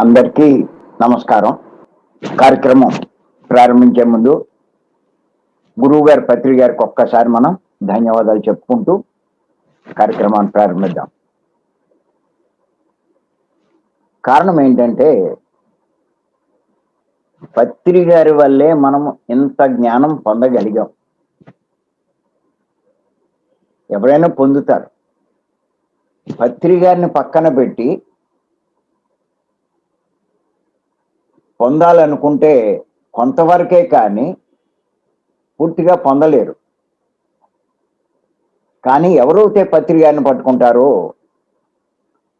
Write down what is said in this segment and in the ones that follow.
అందరికీ నమస్కారం. కార్యక్రమం ప్రారంభించే ముందు గురువు గారి పత్రిక గారికి ఒక్కసారి మనం ధన్యవాదాలు చెప్పుకుంటూ కార్యక్రమాన్ని ప్రారంభిద్దాం. కారణం ఏంటంటే పత్రి గారి వల్లే మనం ఇంత జ్ఞానం పొందగలిగాం. ఎవరైనా పొందుతారు. పత్రి గారిని పక్కన పెట్టి పొందాలనుకుంటే కొంతవరకే కానీ పూర్తిగా పొందలేరు. కానీ ఎవరైతే పత్రి గారిని పట్టుకుంటారో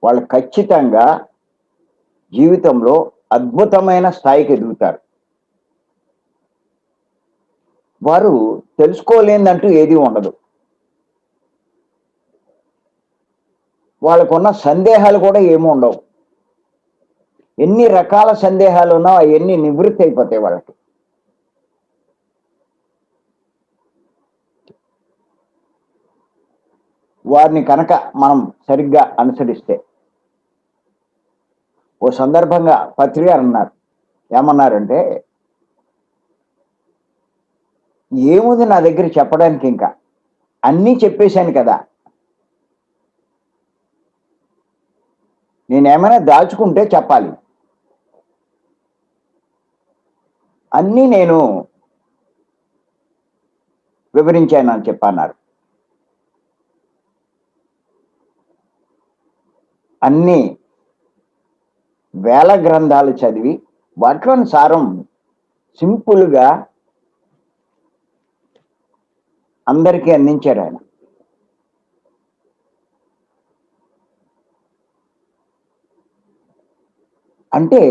వాళ్ళు ఖచ్చితంగా జీవితంలో అద్భుతమైన స్థాయికి ఎదుగుతారు. వారు తెలుసుకోలేదంటూ ఏది ఉండదు. వాళ్ళకున్న సందేహాలు కూడా ఏమి ఉండవు. ఎన్ని రకాల సందేహాలు ఉన్నా అవన్నీ నివృత్తి అయిపోతాయి వాళ్ళకి. వారిని కనుక మనం సరిగ్గా అనుసరిస్తే. ఓ సందర్భంగా పత్రి గారు అన్నారు, ఏమన్నారంటే, ఏముంది నా దగ్గర చెప్పడానికి, ఇంకా అన్నీ చెప్పేశాను కదా, నేనేమైనా దాచుకుంటే చెప్పాలి, అన్నీ నేను వివరించాను అని చెప్పన్నారు. అన్ని వేల గ్రంథాలు చదివి వాటిలోని సారం సింపుల్గా అందరికీ అందించారు ఆయన. అంటే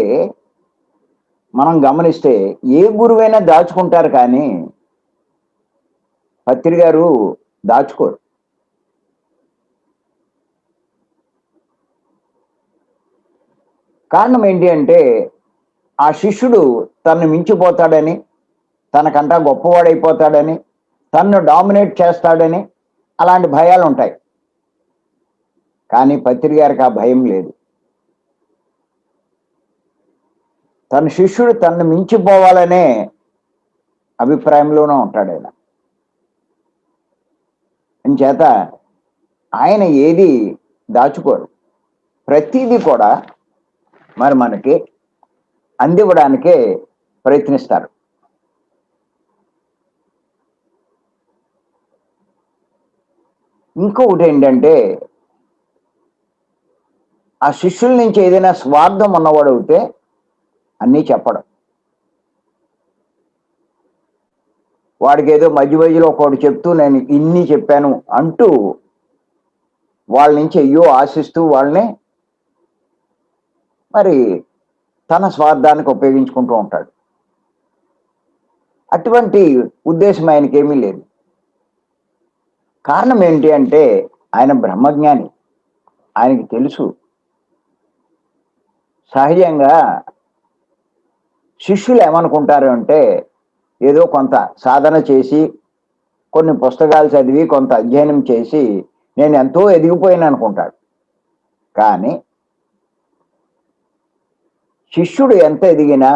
మనం గమనిస్తే ఏ గురువైనా దాచుకుంటారు, కానీ పత్రి గారు దాచుకోరు. కారణం ఏంటి అంటే ఆ శిష్యుడు తనను మించిపోతాడని, తనకంటా గొప్పవాడైపోతాడని, తన్ను డామినేట్ చేస్తాడని అలాంటి భయాలు ఉంటాయి. కానీ పత్రి గారికి ఆ భయం లేదు. తన శిష్యుడు తనను మించిపోవాలనే అభిప్రాయంలోనే ఉంటాడు ఆయన. అంచేత ఆయన ఏది దాచుకోరు. ప్రతిదీ కూడా మరి మనకి అందివ్వడానికే ప్రయత్నిస్తారు. ఇంకొకటి ఏంటంటే, ఆ శిష్యుల నుంచి ఏదైనా స్వార్థం ఉన్నవాడు అయితే అన్నీ చెప్పడం. వాడికి ఏదో మధ్య మధ్యలో ఒకటి చెప్తూ నేను ఇన్ని చెప్పాను అంటూ వాళ్ళ నుంచి అయ్యో ఆశిస్తూ వాళ్ళని మరి తన స్వార్థానికి ఉపయోగించుకుంటూ ఉంటాడు. అటువంటి ఉద్దేశం ఆయనకి ఏమీ లేదు. కారణం ఏంటి అంటే ఆయన బ్రహ్మజ్ఞాని. ఆయనకి తెలుసు సహజంగా శిష్యులు ఏమనుకుంటారు అంటే, ఏదో కొంత సాధన చేసి కొన్ని పుస్తకాలు చదివి కొంత అధ్యయనం చేసి నేను ఎంతో ఎదిగిపోయాను అనుకుంటాడు. కానీ శిష్యుడు ఎంత ఎదిగినా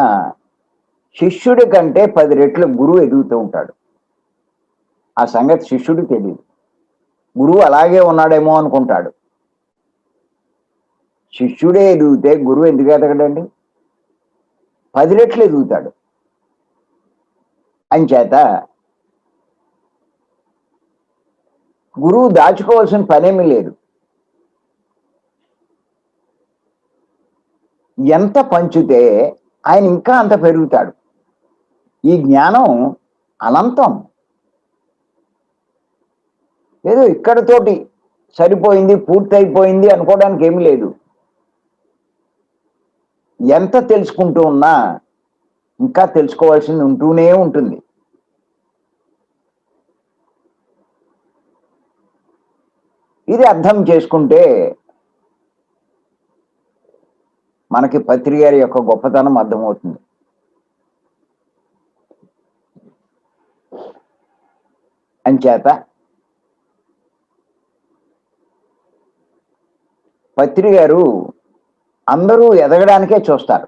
శిష్యుడి కంటే 10 రెట్లు గురువు ఎదుగుతూ ఉంటాడు. ఆ సంగతి శిష్యుడికి తెలియదు. గురువు అలాగే ఉన్నాడేమో అనుకుంటాడు. శిష్యుడే ఎదిగితే గురువు ఎందుకు ఎదగడండి? 10 రెట్లు ఎదుగుతాడు. అంచేత గురువు దాచుకోవాల్సిన పనేమీ లేదు. ఎంత పంచితే ఆయన ఇంకా అంత పెరుగుతాడు. ఈ జ్ఞానం అనంతం. ఏదో ఇక్కడతోటి సరిపోయింది, పూర్తయిపోయింది అనుకోవడానికి ఏమీ లేదు. ఎంత తెలుసుకుంటూ ఉన్నా ఇంకా తెలుసుకోవాల్సింది ఉంటూనే ఉంటుంది. ఇది అర్థం చేసుకుంటే మనకి పత్రి గారి యొక్క గొప్పతనం అర్థమవుతుంది. అంచేత పత్రి గారు అందరూ ఎదగడానికే చూస్తారు.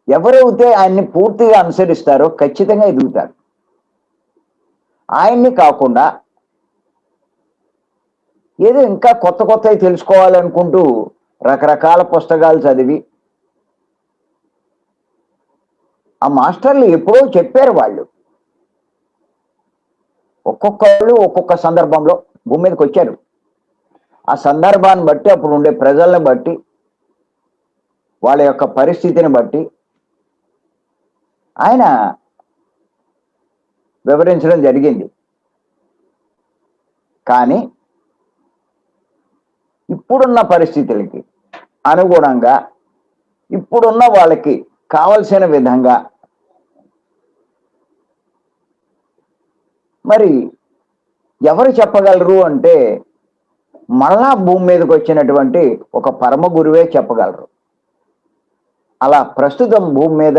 ఎవరైతే ఆయన్ని పూర్తిగా అనుసరిస్తారో ఖచ్చితంగా ఎదుగుతారు. ఆయన్ని కాకుండా ఏదో ఇంకా కొత్త కొత్తవి తెలుసుకోవాలనుకుంటూ రకరకాల పుస్తకాలు చదివి ఆ మాస్టర్లు ఎప్పుడో చెప్పారు వాళ్ళు. ఒక్కొక్కళ్ళు ఒక్కొక్క సందర్భంలో భూమి మీదకి వచ్చారు. ఆ సందర్భాన్ని బట్టి, అప్పుడు ఉండే ప్రజల్ని బట్టి, వాళ్ళ యొక్క పరిస్థితిని బట్టి ఆయన వివరించడం జరిగింది. కానీ ఇప్పుడున్న పరిస్థితులకి అనుగుణంగా, ఇప్పుడున్న వాళ్ళకి కావలసిన విధంగా మరి ఎవరు చెప్పగలరు అంటే మళ్ళా భూమి మీదకి వచ్చినటువంటి ఒక పరమ గురువే చెప్పగలరు. అలా ప్రస్తుతం భూమి మీద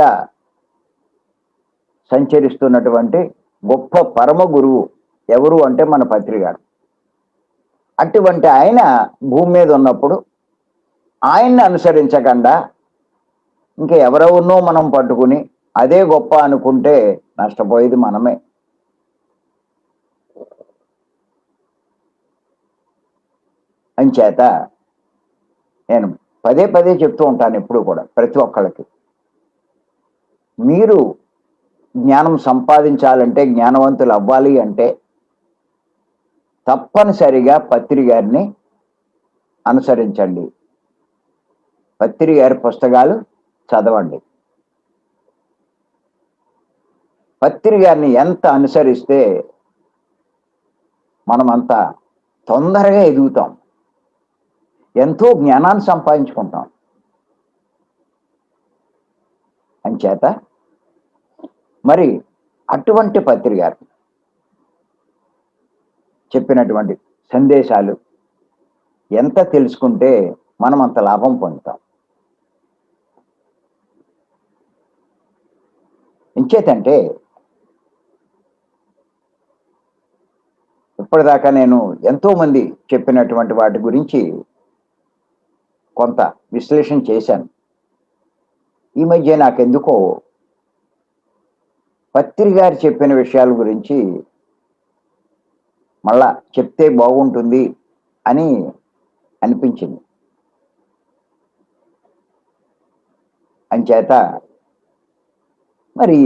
సంచరిస్తున్నటువంటి గొప్ప పరమ గురువు ఎవరు అంటే మన పత్రి గారు. అటువంటి ఆయన భూమి మీద ఉన్నప్పుడు ఆయన్ని అనుసరించకుండా ఇంకా ఎవరెవరినో మనం పట్టుకుని అదే గొప్ప అనుకుంటే నష్టపోయేది మనమే. అంచేత నేను పదే పదే చెప్తూ ఉంటాను ఎప్పుడు కూడా ప్రతి ఒక్కళ్ళకి, మీరు జ్ఞానం సంపాదించాలంటే, జ్ఞానవంతులు అవ్వాలి అంటే తప్పనిసరిగా పత్రి గారిని అనుసరించండి. పత్రి గారి పుస్తకాలు చదవండి. పత్రి గారిని ఎంత అనుసరిస్తే మనం అంత తొందరగా ఎదుగుతాం, ఎంతో జ్ఞానాన్ని సంపాదించుకుంటాం. అంచేత మరి అటువంటి పత్రి గారు చెప్పినటువంటి సందేశాలు ఎంత తెలుసుకుంటే మనం అంత లాభం పొందుతాం. ఇంచేతంటే ఇప్పటిదాకా నేను ఎంతో మంది చెప్పినటువంటి వాటి గురించి కొంత విశ్లేషణ చేశాను. ఈ మధ్య నాకెందుకో పత్రి గారు చెప్పిన విషయాల గురించి మళ్ళా చెప్తే బాగుంటుంది అని అనిపించింది. అంచేత మరి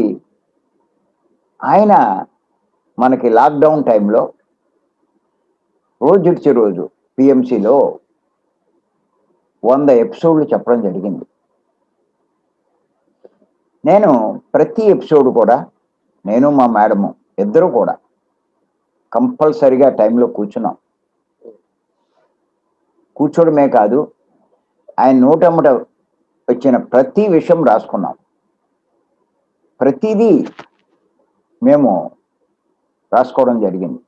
ఆయన మనకి లాక్డౌన్ టైంలో రోజుకి రోజు పిఎంసిలో 100 ఎపిసోడ్లు చెప్పడం జరిగింది. నేను ప్రతి ఎపిసోడ్ కూడా, నేను మా మేడము ఇద్దరు కూడా కంపల్సరిగా టైంలో కూర్చున్నాం. కూర్చోడమే కాదు, ఆయన నోటమ్మట వచ్చిన ప్రతి విషయం రాసుకున్నాం. ప్రతిదీ మేము రాసుకోవడం జరిగింది.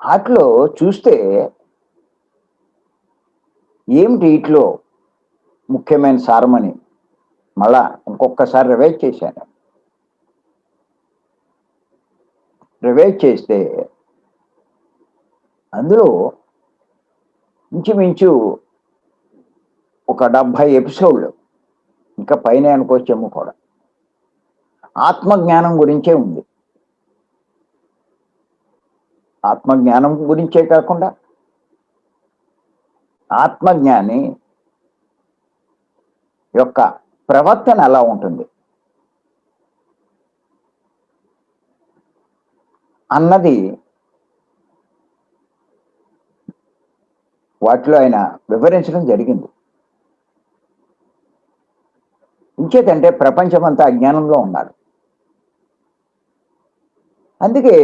వాటిలో చూస్తే ఏమిటి వీటిలో ముఖ్యమైన సారమని మళ్ళా ఇంకొకసారి రివైజ్ చేశాను. రివైజ్ చేస్తే అందులో ఇంచుమించు ఒక 70 ఎపిసోడ్లు, ఇంకా పైన అనుకోవచ్చేమో కూడా, ఆత్మజ్ఞానం గురించే ఉంది. ఆత్మజ్ఞానం గురించే కాకుండా ఆత్మజ్ఞాని యొక్క ప్రవర్తన ఎలా ఉంటుంది అన్నది వాటిలో ఆయన వివరించడం జరిగింది. ఇంకేదంటే ప్రపంచమంతా అజ్ఞానంలో ఉన్నారు. అందుకే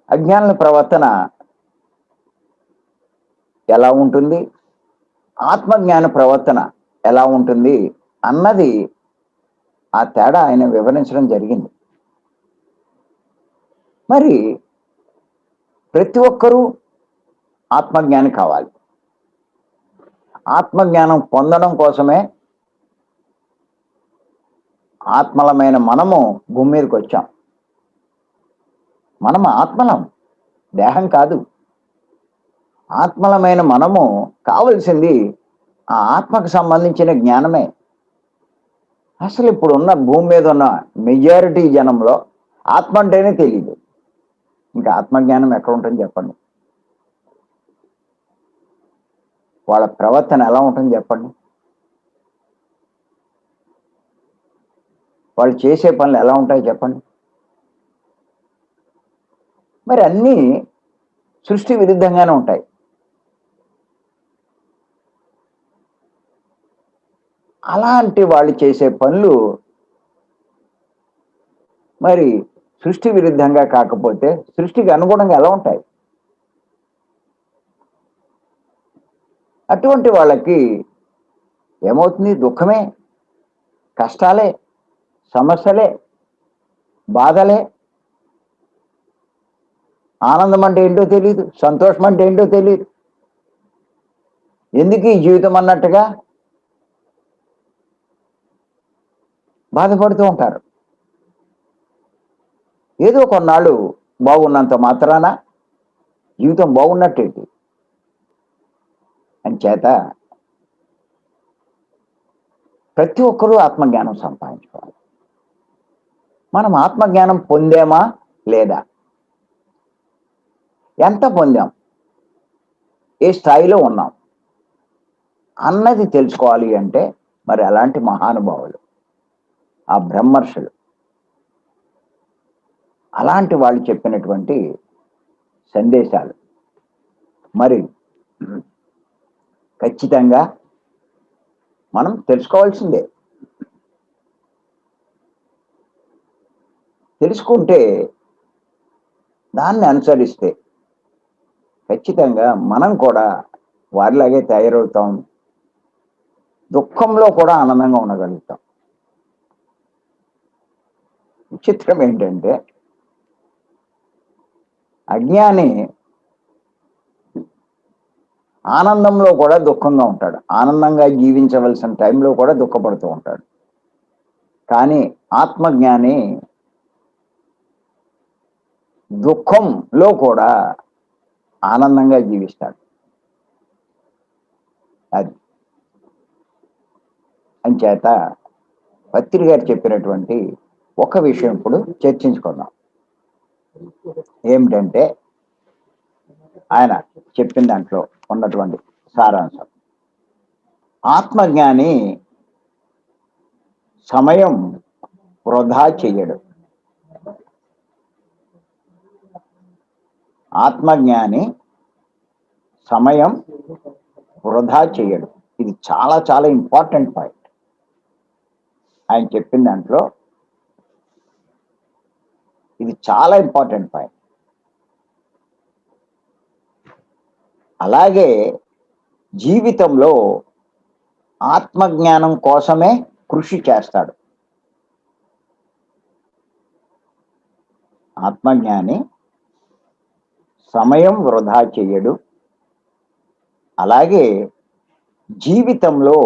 అజ్ఞానుల ప్రవర్తన ఎలా ఉంటుంది, ఆత్మజ్ఞాన ప్రవర్తన ఎలా ఉంటుంది అన్నది ఆ తేడా ఆయన వివరించడం జరిగింది. మరి ప్రతి ఒక్కరూ ఆత్మజ్ఞానం కావాలి. ఆత్మజ్ఞానం పొందడం కోసమే ఆత్మలమైన మనము భూమి మీదకి వచ్చాం. మనం ఆత్మలం, దేహం కాదు. ఆత్మలమైన మనము కావలసింది ఆ ఆత్మకు సంబంధించిన జ్ఞానమే. అసలు ఇప్పుడున్న భూమి మీద ఉన్న మెజారిటీ జనంలో ఆత్మ అంటేనే తెలియదు. ఇంకా ఆత్మజ్ఞానం ఎక్కడ ఉంటుంది చెప్పండి? వాళ్ళ ప్రవర్తన ఎలా ఉంటుంది చెప్పండి? వాళ్ళు చేసే పనులు ఎలా ఉంటాయి చెప్పండి? మరి అన్నీ సృష్టి విరుద్ధంగానే ఉంటాయి. అలాంటి వాళ్ళు చేసే పనులు మరి సృష్టి విరుద్ధంగా కాకపోతే సృష్టికి అనుగుణంగా ఎలా ఉంటాయి? అటువంటి వాళ్ళకి ఏమవుతుంది? దుఃఖమే, కష్టాలే, సమస్యలే, బాధలే. ఆనందం అంటే ఏంటో తెలియదు, సంతోషం అంటే ఏంటో తెలియదు. ఎందుకు ఈ జీవితం అన్నట్టుగా బాధపడుతూ ఉంటారు. ఏదో కొన్నాళ్ళు బాగున్నంత మాత్రాన జీవితం బాగున్నట్టేంటి? అంచేత ప్రతి ఒక్కరూ ఆత్మజ్ఞానం సంపాదించుకోవాలి. మనం ఆత్మజ్ఞానం పొందామా లేదా? ఎంత పొందాం? ఏ స్థాయిలో ఉన్నాం అన్నది తెలుసుకోవాలి అంటే మరి అలాంటి మహానుభావులు, ఆ బ్రహ్మర్షులు, అలాంటి వాళ్ళు చెప్పినటువంటి సందేశాలు మరి ఖచ్చితంగా మనం తెలుసుకోవాల్సిందే. తెలుసుకుంటే దాన్ని అనుసరిస్తే ఖచ్చితంగా మనం కూడా వారిలాగే తయారవుతాం. దుఃఖంలో కూడా ఆనందంగా ఉండగలుగుతాం. విచిత్రం ఏంటంటే అజ్ఞాని ఆనందంలో కూడా దుఃఖంగా ఉంటాడు. ఆనందంగా జీవించవలసిన టైంలో కూడా దుఃఖపడుతూ ఉంటాడు. కానీ ఆత్మజ్ఞాని దుఃఖంలో కూడా ఆనందంగా జీవిస్తాడు. అది అంచేత పత్రి గారు చెప్పినటువంటి ఒక విషయం ఇప్పుడు చర్చించుకుందాం. ఏమిటంటే ఆయన చెప్పిన దాంట్లో ఉన్నటువంటి సారాంశం, ఆత్మజ్ఞాని సమయం వృధా చెయ్యడు. ఆత్మజ్ఞాని సమయం వృధా చెయ్యడు. ఇది చాలా చాలా ఇంపార్టెంట్ పాయింట్. ఆయన చెప్పిన దాంట్లో ఇది చాలా ఇంపార్టెంట్ పాయింట్. అలాగే జీవితంలో ఆత్మజ్ఞానం కోసమే కృషి చేస్తాడు. ఆత్మజ్ఞాని సమయం వృధా చెయ్యడు. అలాగే జీవితంలో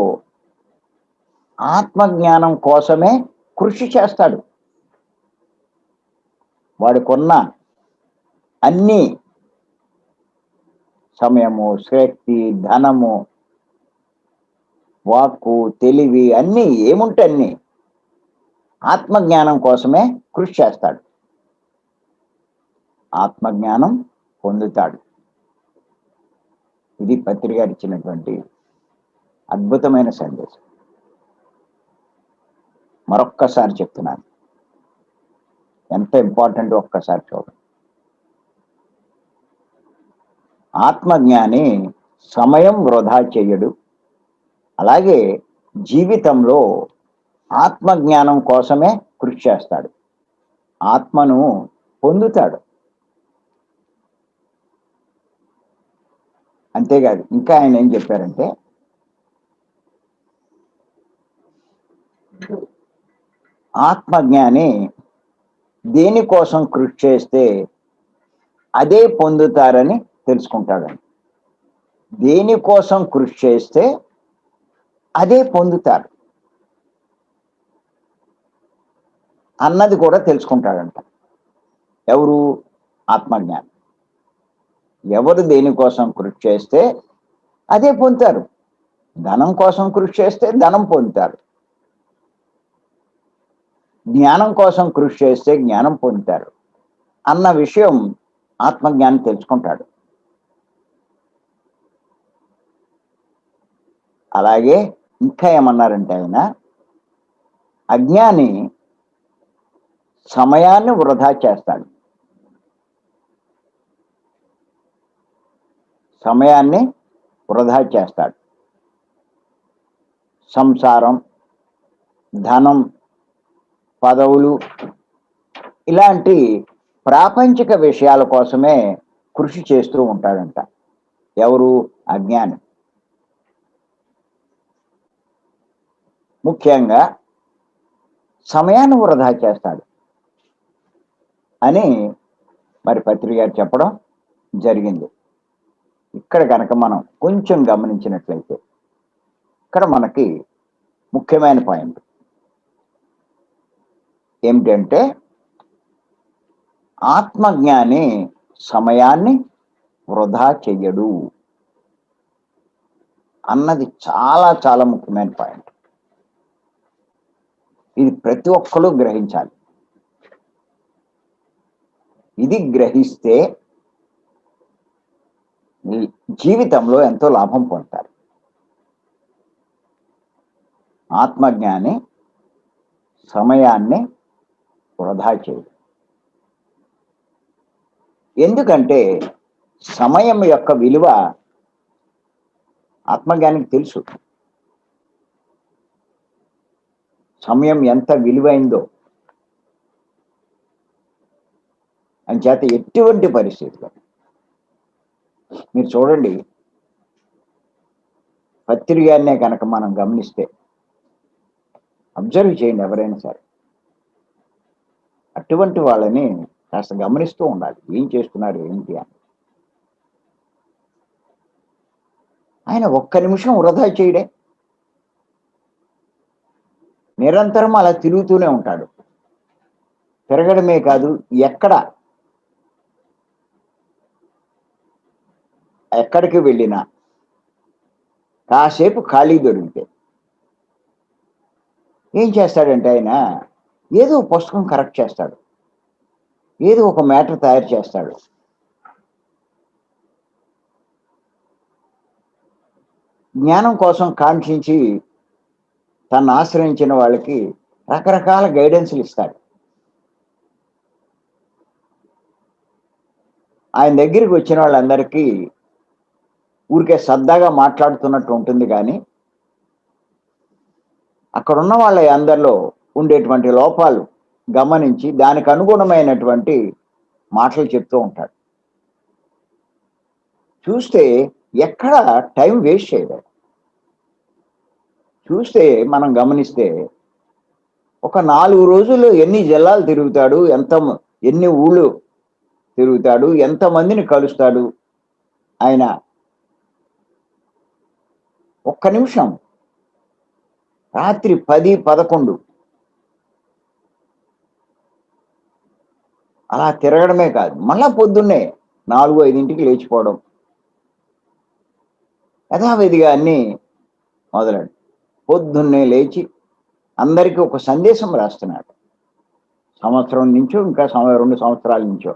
ఆత్మజ్ఞానం కోసమే కృషి చేస్తాడు. వాడికున్న అన్ని సమయము, శక్తి, ధనము, వాక్కు, తెలివి అన్నీ ఏముంటే అన్ని ఆత్మజ్ఞానం కోసమే కృషి చేస్తాడు. ఆత్మజ్ఞానం పొందుతాడు. ఇది పత్రి గారు ఇచ్చినటువంటి అద్భుతమైన సందేశం. మరొక్కసారి చెప్తున్నాను, ఎంత ఇంపార్టెంట్ ఒక్కసారి చూడండి. ఆత్మజ్ఞాని సమయం వృధా చెయ్యడు. అలాగే జీవితంలో ఆత్మజ్ఞానం కోసమే కృషి చేస్తాడు. ఆత్మను పొందుతాడు. అంతేకాదు, ఇంకా ఆయన ఏం చెప్పారంటే, ఆత్మజ్ఞాని దేనికోసం కృషి చేస్తే అదే పొందుతారని తెలుసుకుంటాడండి. దేనికోసం కృషి చేస్తే అదే పొందుతారు అన్నది కూడా తెలుసుకుంటాడంట. ఎవరు? ఆత్మజ్ఞాని. ఎవరు దేనికోసం కృషి చేస్తే అదే పొందుతారు. ధనం కోసం కృషి చేస్తే ధనం పొందుతారు. జ్ఞానం కోసం కృషి చేస్తే జ్ఞానం పొందుతారు అన్న విషయం ఆత్మజ్ఞానం తెలుసుకుంటాడు. అలాగే ఇంకా ఏమన్నారంటే ఆయన, అజ్ఞాని సమయాన్ని వృధా చేస్తాడు. సమయాన్ని వృధా చేస్తాడు. సంసారం, ధనం, పదవులు ఇలాంటి ప్రాపంచిక విషయాల కోసమే కృషి చేస్తూ ఉంటాడంట. ఎవరు? అజ్ఞాని. ముఖ్యంగా సమయాన్ని వృధా చేస్తాడు అని మరి పత్రి గారు చెప్పడం జరిగింది. ఇక్కడ కనుక మనం కొంచెం గమనించినట్లయితే ఇక్కడ మనకి ముఖ్యమైన పాయింట్ ఏమిటంటే, ఆత్మజ్ఞాని సమయాన్ని వృధా చెయ్యడు అన్నది చాలా చాలా ముఖ్యమైన పాయింట్. ఇది ప్రతి ఒక్కరు గ్రహించాలి. ఇది గ్రహిస్తే జీవితంలో ఎంతో లాభం పొందుతారు. ఆత్మజ్ఞాని సమయాన్ని వృధా చేయడు. ఎందుకంటే సమయం యొక్క విలువ ఆత్మజ్ఞానికి తెలుసు. సమయం ఎంత విలువైందో. అంచేత ఎటువంటి పరిస్థితుల్లో మీరు చూడండి, పత్రి గారినే కనుక మనం గమనిస్తే, అబ్జర్వ్ చేయండి ఎవరైనా సరే, అటువంటి వాళ్ళని కాస్త గమనిస్తూ ఉండాలి. ఏం చేస్తున్నారు ఏంటి అని. ఆయన ఒక్క నిమిషం వృధా చేయడే. నిరంతరం అలా తిరుగుతూనే ఉంటాడు. తిరగడమే కాదు, ఎక్కడికి వెళ్ళినా కాసేపు ఖాళీ దొరికితే ఏం చేస్తాడంటే ఆయన ఏదో పుస్తకం కరెక్ట్ చేస్తాడు, ఏదో ఒక మ్యాటర్ తయారు చేస్తాడు. జ్ఞానం కోసం కాంక్షించి తను ఆశ్రయించిన వాళ్ళకి రకరకాల గైడెన్స్లు ఇస్తాడు. ఆయన దగ్గరికి వచ్చిన వాళ్ళందరికీ ఊరికే సరదాగా మాట్లాడుతున్నట్టు ఉంటుంది, కానీ అక్కడ ఉన్న వాళ్ళ అందరిలో ఉండేటువంటి లోపాలు గమనించి దానికి అనుగుణమైనటువంటి మాటలు చెప్తూ ఉంటాడు. చూస్తే ఎక్కడ టైం వేస్ట్ చేయలేదు. చూస్తే మనం గమనిస్తే ఒక 4 రోజుల్లో ఎన్ని జిల్లాలు తిరుగుతాడు, ఎన్ని ఊళ్ళు తిరుగుతాడు, ఎంతమందిని కలుస్తాడు. ఆయన ఒక్క నిమిషం రాత్రి 10, 11 అలా తిరగడమే కాదు, మళ్ళా పొద్దున్నే 4, 5ంటికి లేచిపోవడం, యథావిధిగా అన్ని మొదలడు. పొద్దున్నే లేచి అందరికీ ఒక సందేశం రాస్తున్నాడు. సంవత్సరం నుంచో ఇంకా 2 సంవత్సరాల నుంచో.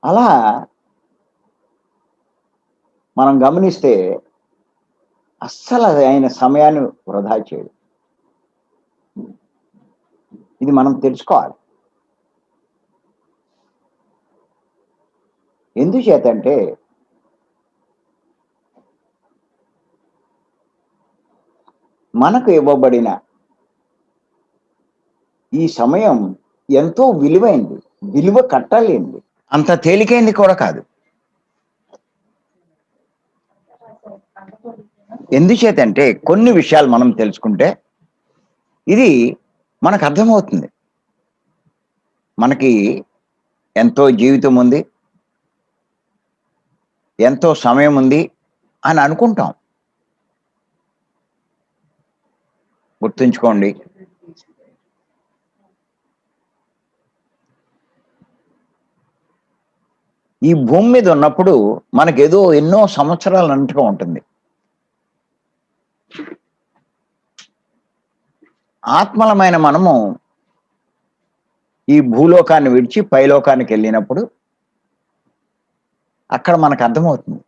అలా మనం గమనిస్తే అస్సలు ఆయన సమయాన్ని వృధా చేయడు. ఇది మనం తెలుసుకోవాలి. ఎందుచేతంటే మనకు ఇవ్వబడిన ఈ సమయం ఎంతో విలువైంది, విలువ కట్టలేనిది, అంత తేలికైంది కూడా కాదు. ఎందుచేతంటే కొన్ని విషయాలు మనం తెలుసుకుంటే ఇది మనకు అర్థమవుతుంది. మనకి ఎంతో జీవితం ఉంది, ఎంతో సమయం ఉంది అని అనుకుంటాం. గుర్తుంచుకోండి, ఈ భూమి మీద ఉన్నప్పుడు మనకేదో ఎన్నో సంవత్సరాలు అన్నట్టుగా ఉంటుంది. ఆత్మలమైన మనము ఈ భూలోకాన్ని విడిచి పైలోకానికి వెళ్ళినప్పుడు అక్కడ మనకు అర్థమవుతుంది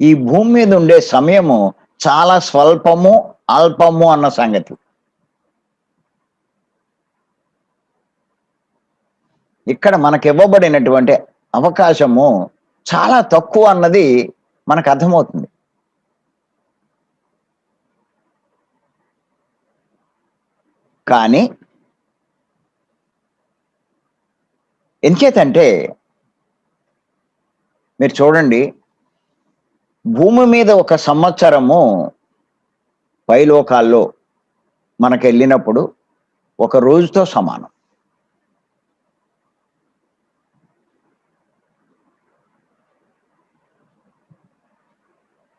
ఈ భూమి మీద ఉండే సమయము చాలా స్వల్పము, అల్పము అన్న సంగతి. ఇక్కడ మనకు ఇవ్వబడినటువంటి అవకాశము చాలా తక్కువ అన్నది మనకు అర్థమవుతుంది. కానీ ఎంచేతంటే మీరు చూడండి, భూమి మీద ఒక సంవత్సరము పైలోకాల్లో మనకు వెళ్ళినప్పుడు ఒక రోజుతో సమానం.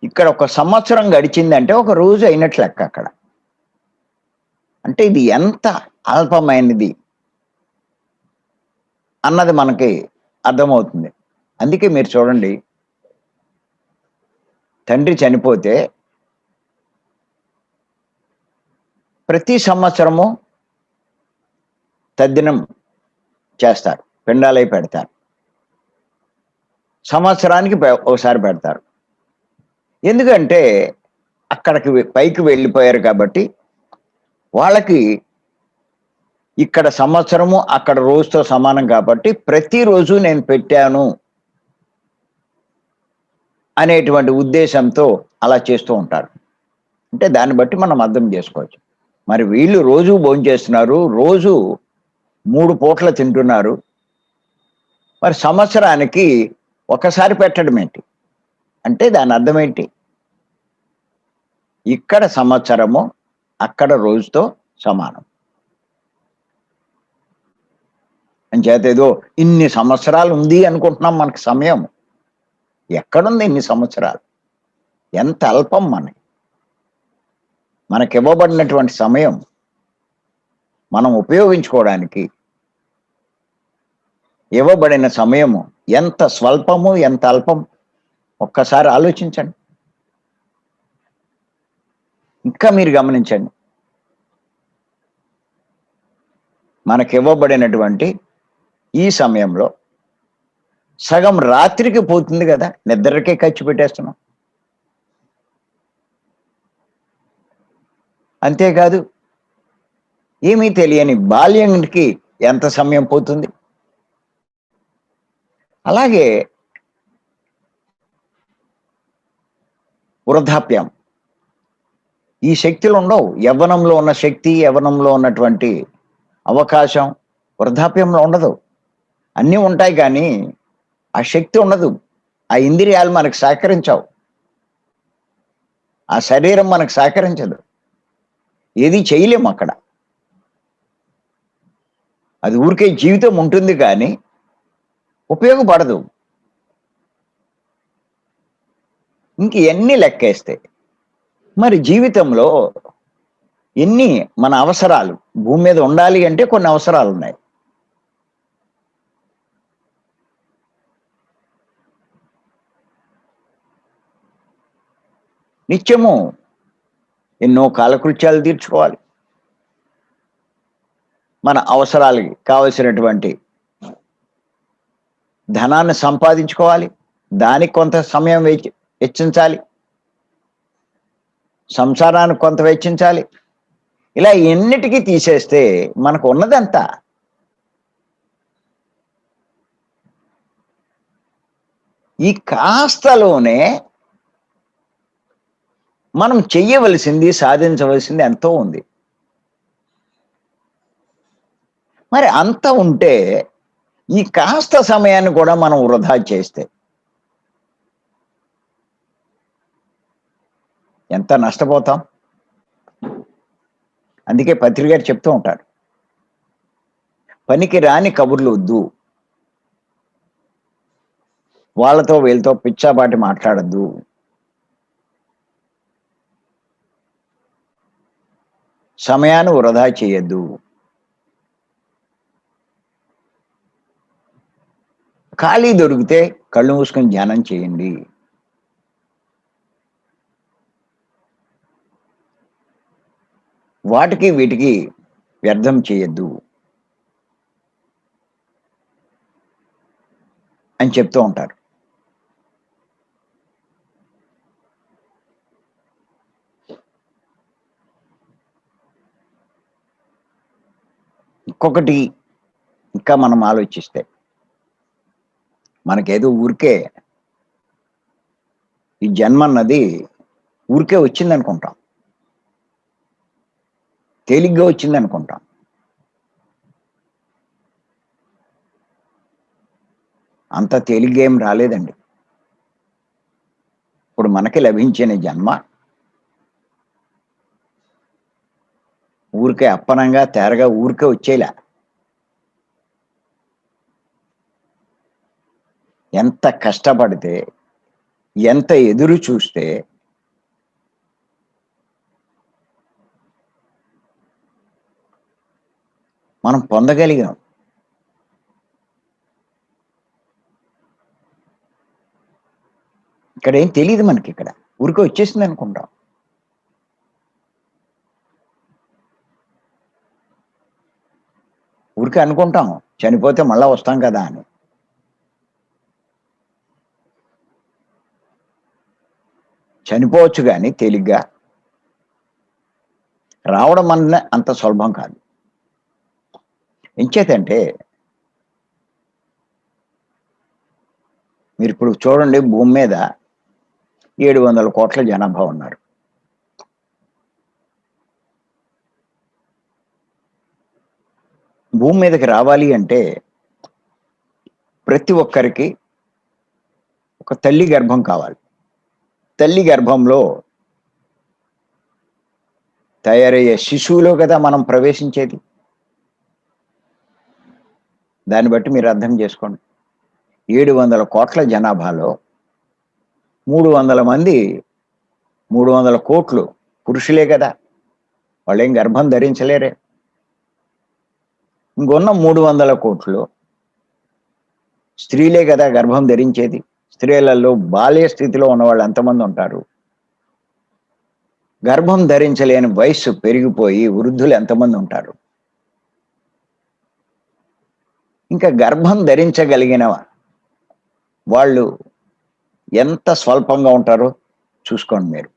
ఇక్కడ ఒక సంవత్సరం గడిచిందంటే ఒక రోజు అయినట్లు లెక్క అక్కడ. అంటే ఇది ఎంత అల్పమైనది అన్నది మనకి అర్థమవుతుంది. అందుకే మీరు చూడండి, తండ్రి చనిపోతే ప్రతి సంవత్సరము తద్దినం చేస్తారు, పిండాలై పెడతారు. సంవత్సరానికి ఒకసారి పెడతారు. ఎందుకంటే అక్కడికి పైకి వెళ్ళిపోయారు కాబట్టి వాళ్ళకి ఇక్కడ సంవత్సరము అక్కడ రోజుతో సమానం కాబట్టి ప్రతిరోజు నేను పెట్టాను అనేటువంటి ఉద్దేశంతో అలా చేస్తూ ఉంటారు. అంటే దాన్ని బట్టి మనం అర్థం చేసుకోవచ్చు. మరి వీళ్ళు రోజు భోంచేస్తున్నారు, రోజు 3 పూట్ల తింటున్నారు. మరి సంవత్సరానికి ఒకసారి పెట్టడం ఏంటి అంటే దాని అర్థం ఏంటి? ఇక్కడ సంవత్సరము అక్కడ రోజుతో సమానం. అంచేత ఏదో ఇన్ని సంవత్సరాలు ఉంది అనుకుంటున్నాం మనకి సమయం. ఎక్కడుంది ఇన్ని సంవత్సరాలు? ఎంత అల్పం మనకి ఇవ్వబడినటువంటి సమయం మనం ఉపయోగించుకోవడానికి ఇవ్వబడిన సమయము ఎంత స్వల్పము, ఎంత అల్పం ఒక్కసారి ఆలోచించండి. ఇంకా మీరు గమనించండి, మనకి ఇవ్వబడినటువంటి ఈ సమయంలో సగం రాత్రికి పోతుంది కదా, నిద్రకే ఖర్చు పెట్టేస్తున్నాం. అంతేకాదు ఏమీ తెలియని బాల్యానికి ఎంత సమయం పోతుంది. అలాగే వృద్ధాప్యం, ఈ శక్తులు ఉండవు. యవ్వనంలో ఉన్న శక్తి, యవ్వనంలో ఉన్నటువంటి అవకాశం వృద్ధాప్యంలో ఉండదు. అన్నీ ఉంటాయి కానీ ఆ శక్తి ఉండదు. ఆ ఇంద్రియాలు మనకు సహకరించవు, ఆ శరీరం మనకు సహకరించదు, ఏది చేయలేము అక్కడ. అది ఊరికే జీవితం ఉంటుంది కానీ ఉపయోగపడదు. ఇంక ఎన్ని లెక్కేస్తే మరి జీవితంలో ఎన్ని మన అవసరాలు, భూమి మీద ఉండాలి అంటే కొన్ని అవసరాలు ఉన్నాయి. నిత్యము ఎన్నో కాలకృత్యాలు తీర్చుకోవాలి, మన అవసరాలకి కావలసినటువంటి ధనాన్ని సంపాదించుకోవాలి, దానికి కొంత సమయం వెచ్చించాలి, సంసారానికి కొంత వెచ్చించాలి. ఇలా ఎన్నిటికీ తీసేస్తే మనకు ఉన్నదంతా ఈ కాస్తలోనే మనం చెయ్యవలసింది, సాధించవలసింది ఎంతో ఉంది. మరి అంత ఉంటే ఈ కాస్త సమయాన్ని కూడా మనం వృధా చేస్తే ఎంత నష్టపోతాం. అందుకే పత్రిక గారు చెప్తూ ఉంటారు, పనికి రాని కబుర్లు వద్దు, వాళ్ళతో వీళ్ళతో పిచ్చాపాటి మాట్లాడద్దు, సమయాన్ని వృధా చేయొద్దు. ఖాళీ దొరికితే కళ్ళు మూసుకొని ధ్యానం చేయండి. వాటికి వీటికి వ్యర్థం చేయొద్దు అని చెప్తూ ఉంటారు. ఇంకొకటి ఇంకా మనం ఆలోచిస్తే మనకేదో ఊరికే ఈ జన్మ అన్నది ఊరికే వచ్చిందనుకుంటాం, తేలిగ్గా వచ్చిందనుకుంటాం. అంత తేలిగ్గా ఏం రాలేదండి. ఇప్పుడు మనకి లభించిన జన్మ ఊరికే అప్పనంగా తేరగా ఊరికే వచ్చేలా. ఎంత కష్టపడితే, ఎంత ఎదురు చూస్తే మనం పొందగలిగాం. ఇక్కడ ఏం తెలియదు మనకి, ఇక్కడ ఊరికే వచ్చేసింది అనుకుంటాం. ఊరికే అనుకుంటాం చనిపోతే మళ్ళా వస్తాం కదా అని. చనిపోవచ్చు కానీ తేలిగ్గా రావడం అన్న అంత సులభం కాదు. ఎంచేతంటే మీరు ఇప్పుడు చూడండి, భూమి మీద 700 కోట్ల జనాభా ఉన్నారు. భూమి మీదకి రావాలి అంటే ప్రతి ఒక్కరికి ఒక తల్లి గర్భం కావాలి. తల్లి గర్భంలో తయారయ్యే శిశువులో కదా మనం ప్రవేశించేది. దాన్ని బట్టి మీరు అర్థం చేసుకోండి. 700 కోట్ల జనాభాలో 300 మంది, 300 కోట్లు పురుషులే కదా, వాళ్ళేం గర్భం ధరించలేరే. ఇంకొన్న 300 కోట్లు స్త్రీలే కదా గర్భం ధరించేది. స్త్రీలలో బాల్య స్థితిలో ఉన్న వాళ్ళు ఎంతమంది ఉంటారు? గర్భం ధరించలేని వయస్సు పెరిగిపోయి వృద్ధులు ఎంతమంది ఉంటారు? ఇంకా గర్భం ధరించగలిగిన వాళ్ళు ఎంత స్వల్పంగా ఉంటారో చూసుకోండి మీరు.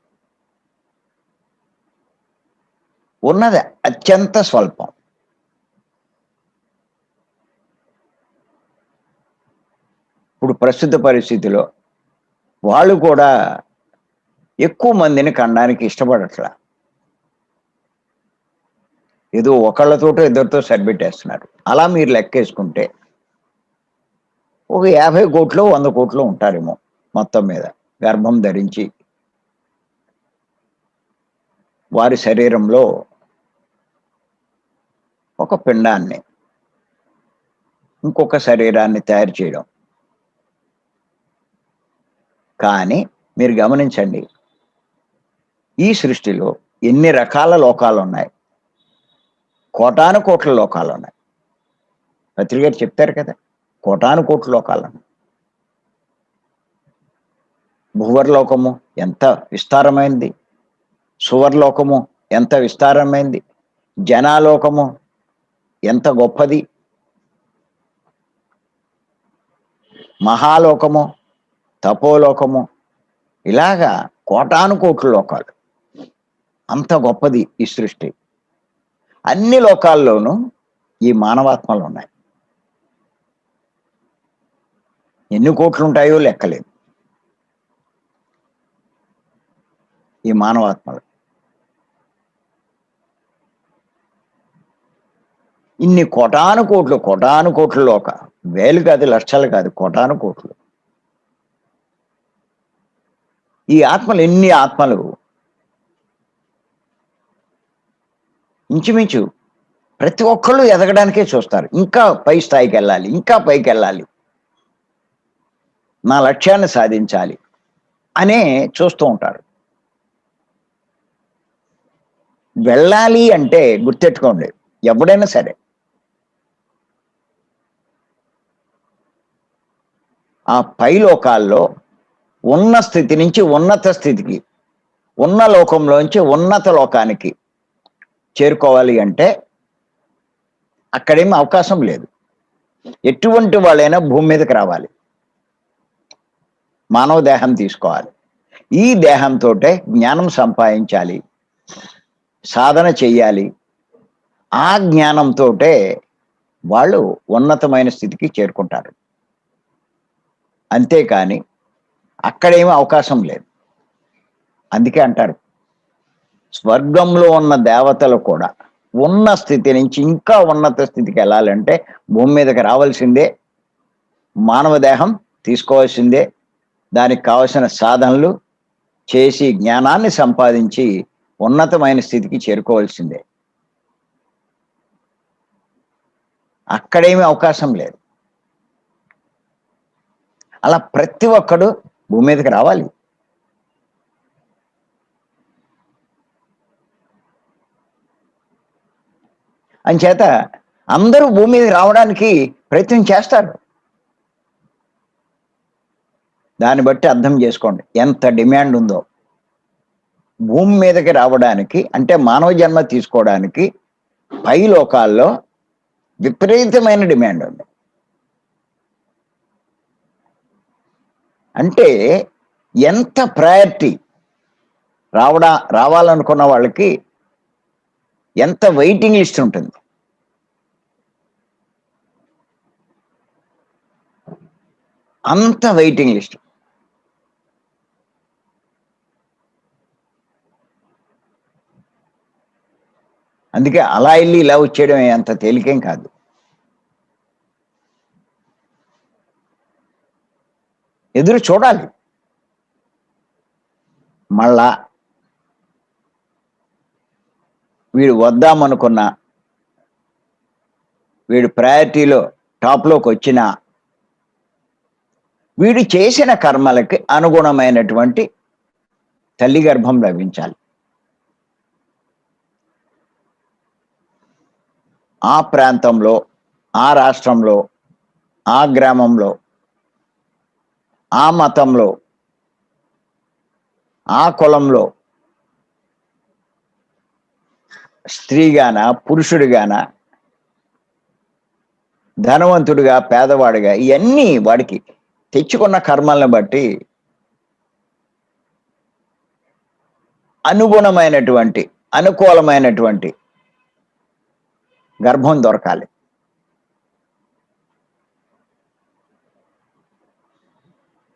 ఉన్నది అత్యంత స్వల్పం. ఇప్పుడు ప్రస్తుత పరిస్థితిలో వాళ్ళు కూడా ఎక్కువ మందిని కనడానికి ఇష్టపడట్లా. ఏదో ఒకళ్ళతోటో ఇద్దరితో సరిపెట్టేస్తున్నారు. అలా మీరు లెక్కేసుకుంటే ఒక 50 కోట్లు 100 కోట్లు ఉంటారేమో మొత్తం మీద గర్భం ధరించి వారి శరీరంలో ఒక పిండాన్ని, ఇంకొక శరీరాన్ని తయారు చేయడం. కానీ మీరు గమనించండి, ఈ సృష్టిలో ఎన్ని రకాల లోకాలు ఉన్నాయి. కోటాను కోట్ల లోకాలు ఉన్నాయి. పత్రిక గారు చెప్తారు కదా, కోటాను కోట్ల లోకాలు ఉన్నాయి. భువర్లోకము ఎంత విస్తారమైంది, సువర్లోకము ఎంత విస్తారమైంది, జనాలోకము ఎంత గొప్పది, మహాలోకము, తపోలోకము, ఇలాగా కోటాను కోట్ల లోకాలు. అంత గొప్పది ఈ సృష్టి. అన్ని లోకాల్లోనూ ఈ మానవాత్మలు ఉన్నాయి. ఎన్ని కోట్లు ఉంటాయో లెక్కలేదు ఈ మానవాత్మలు. ఇన్ని కోటాను కోట్ల లోక, వేలు కాదు, లక్షలు కాదు, కోటాను కోట్లు. ఈ ఆత్మలు, ఎన్ని ఆత్మలు ఇంచుమించు ప్రతి ఒక్కళ్ళు ఎదగడానికే చూస్తారు. ఇంకా పై స్థాయికి వెళ్ళాలి, ఇంకా పైకి వెళ్ళాలి, నా లక్ష్యాన్ని సాధించాలి అనే చూస్తూ ఉంటారు. వెళ్ళాలి అంటే గుర్తెట్టుకోండి, ఎవడైనా సరే ఆ పై లోకాల్లో ఉన్న స్థితి నుంచి ఉన్నత స్థితికి, ఉన్న లోకంలోంచి ఉన్నత లోకానికి చేరుకోవాలి అంటే అక్కడేమి అవకాశం లేదు. ఎటువంటి వాళ్ళైనా భూమి మీదకి రావాలి, మానవ దేహం తీసుకోవాలి. ఈ దేహంతో జ్ఞానం సంపాదించాలి, సాధన చెయ్యాలి. ఆ జ్ఞానంతో వాళ్ళు ఉన్నతమైన స్థితికి చేరుకుంటారు. అంతేకాని అక్కడేమీ అవకాశం లేదు. అందుకే అంటారు, స్వర్గంలో ఉన్న దేవతలు కూడా ఉన్న స్థితి నుంచి ఇంకా ఉన్నత స్థితికి వెళ్ళాలంటే భూమి మీదకి రావాల్సిందే, మానవ దేహం తీసుకోవాల్సిందే, దానికి కావలసిన సాధనలు చేసి జ్ఞానాన్ని సంపాదించి ఉన్నతమైన స్థితికి చేరుకోవాల్సిందే. అక్కడేమీ అవకాశం లేదు. అలా ప్రతి ఒక్కడు భూమి మీదకి రావాలి. అంచేత అందరూ భూమి మీదకి రావడానికి ప్రయత్నం చేస్తారు. దాన్ని బట్టి అర్థం చేసుకోండి ఎంత డిమాండ్ ఉందో. భూమి మీదకి రావడానికి అంటే మానవ జన్మ తీసుకోవడానికి పై లోకాల్లో విపరీతమైన డిమాండ్ ఉంది. అంటే ఎంత ప్రయారిటీ రావాలనుకున్న వాళ్ళకి ఎంత వెయిటింగ్ లిస్ట్ ఉంటుంది. అంత వెయిటింగ్ లిస్ట్. అందుకే అలా వెళ్ళి ఇలా వచ్చేయడం అంత తేలికేం కాదు. ఎదురు చూడాలి. మళ్ళా వీడు వద్దామనుకున్నా, వీడు ప్రయారిటీలో టాప్లోకి వచ్చినా వీడు చేసిన కర్మలకి అనుగుణమైనటువంటి తల్లి గర్భం లభించాలి. ఆ ప్రాంతంలో, ఆ రాష్ట్రంలో, ఆ గ్రామంలో, ఆ మతంలో, ఆ కులంలో స్త్రీగాన పురుషుడిగాన, ధనవంతుడిగా పేదవాడిగా, ఇవన్నీ వాడికి తెచ్చుకున్న కర్మలను బట్టి అనుగుణమైనటువంటి అనుకూలమైనటువంటి గర్భం దొరకాలి.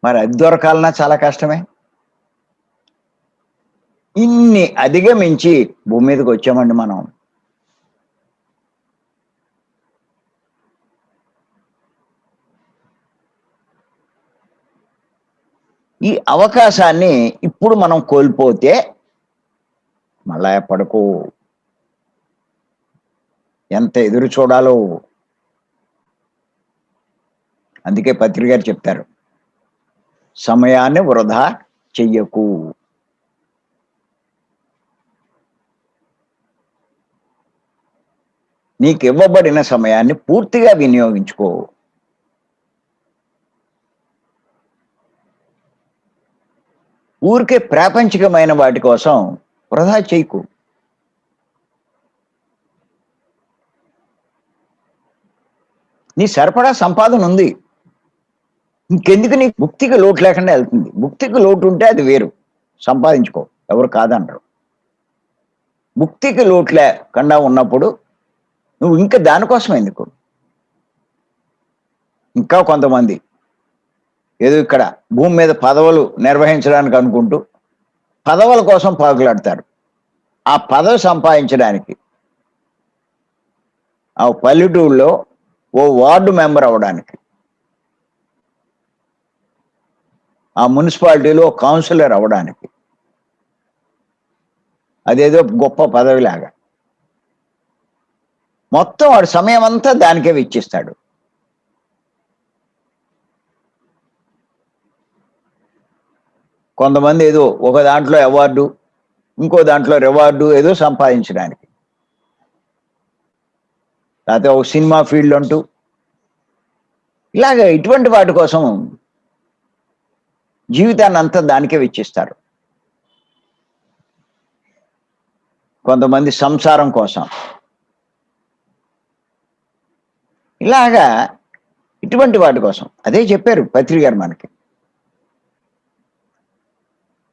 మరి అది దొరకాలన్నా చాలా కష్టమే. ఇన్ని అధిగమించి భూమి మీదకి వచ్చామండి మనం. ఈ అవకాశాన్ని ఇప్పుడు మనం కోల్పోతే మళ్ళా ఎప్పటికో ఎంత ఎదురు చూడాలో. అందుకే పత్రి గారు చెప్తారు, సమయాన్ని వృధా చెయ్యకు. నీకు ఇవ్వబడిన సమయాన్ని పూర్తిగా వినియోగించుకో. ఊరికే ప్రాపంచికమైన వాటి కోసం వృధా చేయకు. నీ సరిపడా సంపాదన ఉంది, ఇంకెందుకు? నీ భుక్తికి లోటు లేకుండా వెళ్తుంది. భుక్తికి లోటు ఉంటే అది వేరు, సంపాదించుకో, ఎవరు కాదనరు. భుక్తికి లోటు లేకుండా ఉన్నప్పుడు నువ్వు ఇంకా దానికోసం ఎందుకు? ఇంకా కొంతమంది ఏదో ఇక్కడ భూమి మీద పదవులు నిర్వహించడానికి అనుకుంటూ పదవుల కోసం పాకులాడతారు. ఆ పదవి సంపాదించడానికి ఆ పల్లెటూరులో ఓ వార్డు మెంబర్ అవ్వడానికి, ఆ మున్సిపాలిటీలో కౌన్సిలర్ అవ్వడానికి, అదేదో గొప్ప పదవిలాగా మొత్తం వాడి సమయం అంతా దానికే వెచ్చిస్తాడు. కొంతమంది ఏదో ఒక దాంట్లో అవార్డు, ఇంకో దాంట్లో రివార్డు ఏదో సంపాదించడానికి, లేకపోతే ఒక సినిమా ఫీల్డ్ అంటూ ఇలాగ ఇటువంటి వాటి కోసం జీవితాన్ని అంతా దానికే వెచ్చిస్తారు. కొంతమంది సంసారం కోసం. ఇలాగా ఇటువంటి వాటి కోసం. అదే చెప్పారు పత్రి గారు మనకి.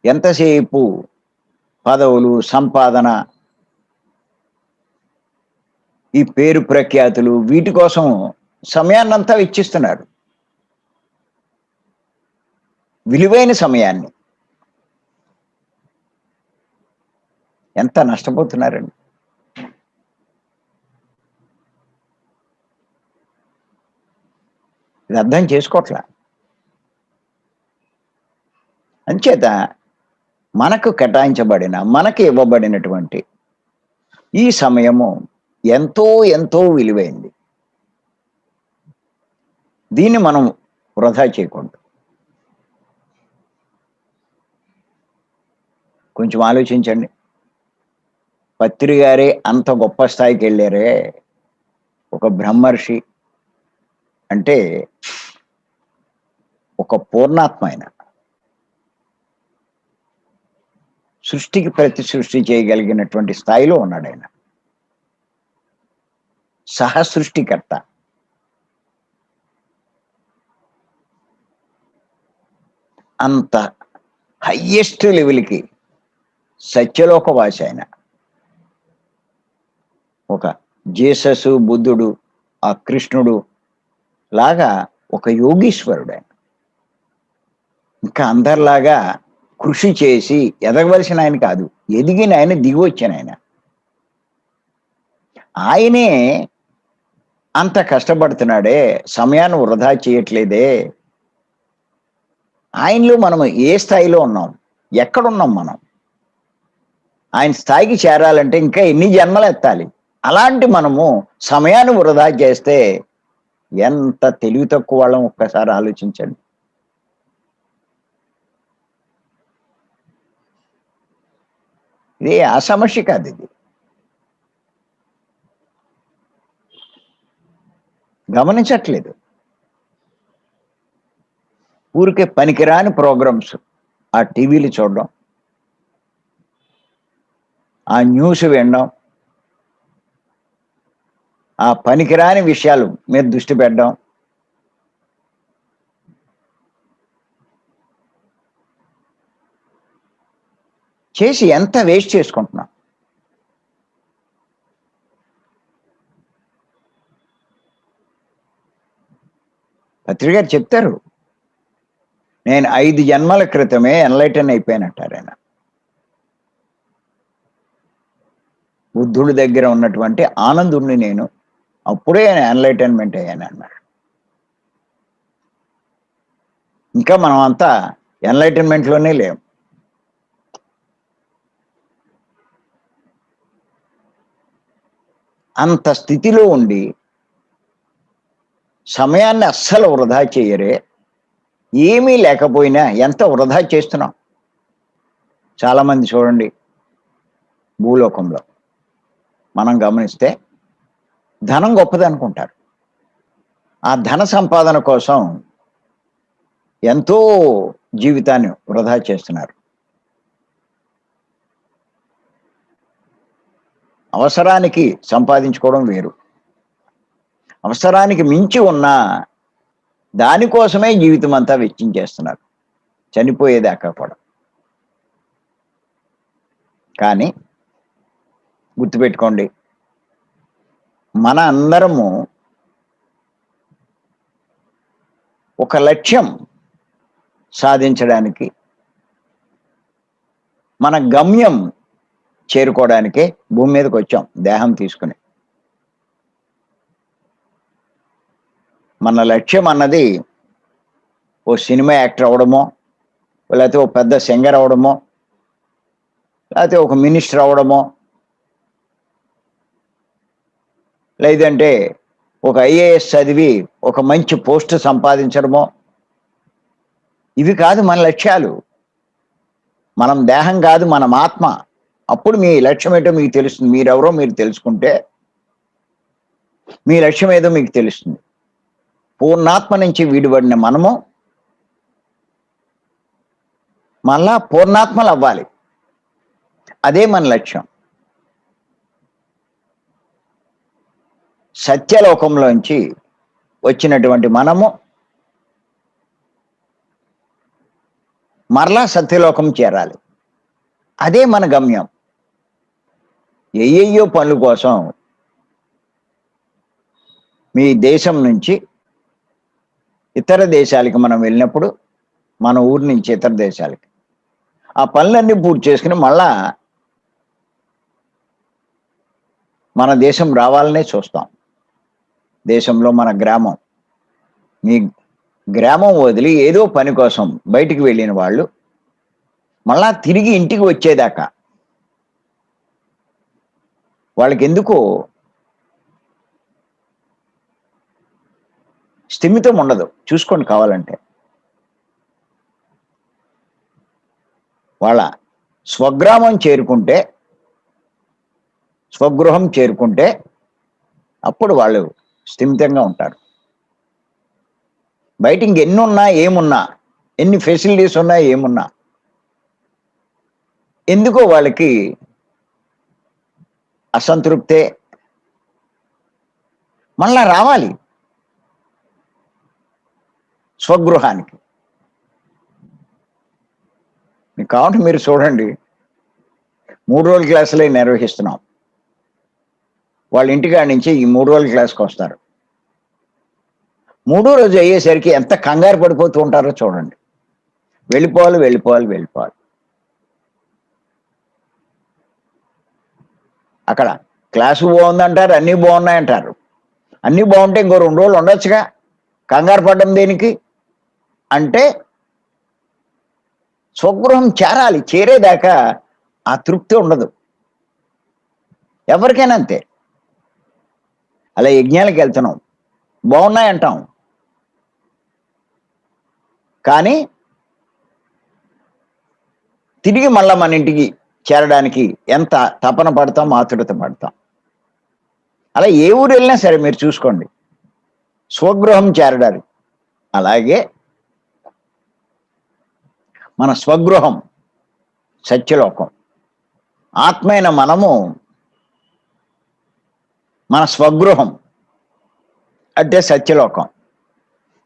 ఎంతసేపు పదవులు, సంపాదన, ఈ పేరు ప్రఖ్యాతులు వీటి కోసం సమయాన్నంతా వెచ్చిస్తున్నారు. విలువైన సమయాన్ని. ఎంత నష్టపోతున్నారండి. ఇది అర్థం చేసుకోవట్లా. అంచేత మనకు కేటాయించబడిన, మనకి ఇవ్వబడినటువంటి ఈ సమయము ఎంతో ఎంతో విలువైంది. దీన్ని మనం వృధా చేయకూడదు. కొంచెం ఆలోచించండి. పత్రి గారే అంత గొప్ప స్థాయికి వెళ్ళారే, ఒక బ్రహ్మర్షి అంటే ఒక పూర్ణాత్మ ఆయన. సృష్టికి ప్రతి సృష్టి చేయగలిగినటువంటి స్థాయిలో ఉన్నాడు ఆయన. సహసృష్టికర్త. అంత హయ్యెస్ట్ లెవెల్కి సత్యలోకవాసి ఆయన. ఒక జీసస్, బుద్ధుడు, ఆ కృష్ణుడు లాగా ఒక యోగీశ్వరుడు ఆయన. ఇంకా అందరిలాగా కృషి చేసి ఎదగవలసిన ఆయన కాదు, ఎదిగిన ఆయన, దిగి వచ్చిన ఆయన. ఆయనే అంత కష్టపడుతున్నాడే, సమయాన్ని వృధా చేయట్లేదే. ఆయనలో మనం ఏ స్థాయిలో ఉన్నాం, ఎక్కడున్నాం మనం? ఆయన స్థాయికి చేరాలంటే ఇంకా ఎన్ని జన్మలు ఎత్తాలి? అలాంటి మనము సమయాన్ని వృధా చేస్తే ఎంత తెలివి తక్కువ వాళ్ళం ఒక్కసారి ఆలోచించండి. ఇది ఆ సమస్య కాదు. ఇది గమనించట్లేదు. ఊరికే పనికిరాని ప్రోగ్రామ్స్ ఆ టీవీలు చూడడం, ఆ న్యూస్ వినడం, ఆ పనికిరాని విషయాలు మీద దృష్టి పెట్టడం, చేసి ఎంత వేస్ట్ చేసుకుంటున్నాం. పత్రి గారు చెప్తారు, నేను 5 జన్మల క్రితమే ఎన్లైటన్ అయిపోయానంటారు ఆయన. బుద్ధుడి దగ్గర ఉన్నటువంటి ఆనందుడిని నేను అప్పుడే ఎన్లైటన్మెంట్ అయ్యాను అన్నాడు. ఇంకా మనం అంతా ఎన్లైటన్మెంట్లోనే లేము. అంత స్థితిలో ఉండి సమయాన్ని అస్సలు వృధా చేయరే. ఏమీ లేకపోయినా ఎంత వృధా చేస్తున్నాం. చాలామంది చూడండి, భూలోకంలో మనం గమనిస్తే ధనం గొప్పది అనుకుంటారు. ఆ ధన సంపాదన కోసం ఎంతో జీవితాన్ని వృధా చేస్తున్నారు. అవసరానికి సంపాదించుకోవడం వేరు, అవసరానికి మించి ఉన్న దానికోసమే జీవితం అంతా వెచ్చించేస్తున్నారు, చనిపోయేదాకా కూడా. కానీ గుర్తుపెట్టుకోండి, మన అందరము ఒక లక్ష్యం సాధించడానికి, మన గమ్యం చేరుకోవడానికే భూమి మీదకి వచ్చాం దేహం తీసుకుని. మన లక్ష్యం అన్నది ఓ సినిమా యాక్టర్ అవడమో, లేకపోతే ఓ పెద్ద సింగర్ అవడమో, లేకపోతే ఒక మినిస్టర్ అవడమో, లేదంటే ఒక ఐఏఎస్ చదివి ఒక మంచి పోస్ట్ సంపాదించడమో. ఇవి కాదు మన లక్ష్యాలు. మనం దేహం కాదు, మనం ఆత్మ. అప్పుడు మీ లక్ష్యం ఏంటో మీకు తెలుస్తుంది. మీరెవరో మీరు తెలుసుకుంటే మీ లక్ష్యం ఏదో మీకు తెలుస్తుంది. పూర్ణాత్మ నుంచి వీడిపడిన మనము మళ్ళా పూర్ణాత్మలు అవ్వాలి. అదే మన లక్ష్యం. సత్యలోకంలోంచి వచ్చినటువంటి మనము మరలా సత్యలోకం చేరాలి. అదే మన గమ్యం. ఏయ్యో పనుల కోసం మీ దేశం నుంచి ఇతర దేశాలకి మనం వెళ్ళినప్పుడు, మన ఊరి నుంచి ఇతర దేశాలకి ఆ పనులన్నీ పూర్తి చేసుకుని మళ్ళా మన దేశం రావాలనే చూస్తాం. దేశంలో మన గ్రామం, మీ గ్రామం వదిలి ఏదో పని కోసం బయటికి వెళ్ళిన వాళ్ళు మళ్ళా తిరిగి ఇంటికి వచ్చేదాకా వాళ్ళకి ఎందుకో స్థిమితం ఉండదు. చూసుకోండి కావాలంటే. వాళ్ళ స్వగ్రామం చేరుకుంటే, స్వగృహం చేరుకుంటే అప్పుడు వాళ్ళు స్థిమితంగా ఉంటారు. బయట ఇంకెన్నున్నా ఏమున్నా, ఎన్ని ఫెసిలిటీస్ ఉన్నా ఏమున్నా ఎందుకో వాళ్ళకి అసంతృప్తే. మళ్ళా రావాలి స్వగృహానికి. మీకు కావాలంటే మీరు చూడండి, 3 రోజుల క్లాసులే నిర్వహిస్తున్నాం. వాళ్ళ ఇంటికాడి నుంచి ఈ 3 రోజుల క్లాస్కి వస్తారు. 3వ రోజు అయ్యేసరికి ఎంత కంగారు పడిపోతూ ఉంటారో చూడండి. వెళ్ళిపోవాలి వెళ్ళిపోవాలి వెళ్ళిపోవాలి. అక్కడ క్లాసు బాగుందంటారు, అన్నీ బాగున్నాయంటారు. అన్నీ బాగుంటే ఇంకో 2 రోజులు ఉండొచ్చుగా, కంగారు పడ్డం దేనికి అంటే స్వగృహం చేరాలి. చేరేదాకా ఆ తృప్తి ఉండదు. ఎవరికైనా అంతే. అలా యజ్ఞాలకు వెళ్తున్నాం, బాగున్నాయంటాం, కానీ తిరిగి మళ్ళా మన ఇంటికి చేరడానికి ఎంత తపన పడతాం, ఆతురత పడతాం. అలా ఏ ఊరు వెళ్ళినా సరే మీరు చూసుకోండి, స్వగృహం చేరడానికి. అలాగే మన స్వగృహం సత్యలోకం. ఆత్మైన మనము మన స్వగృహం అంటే సత్యలోకం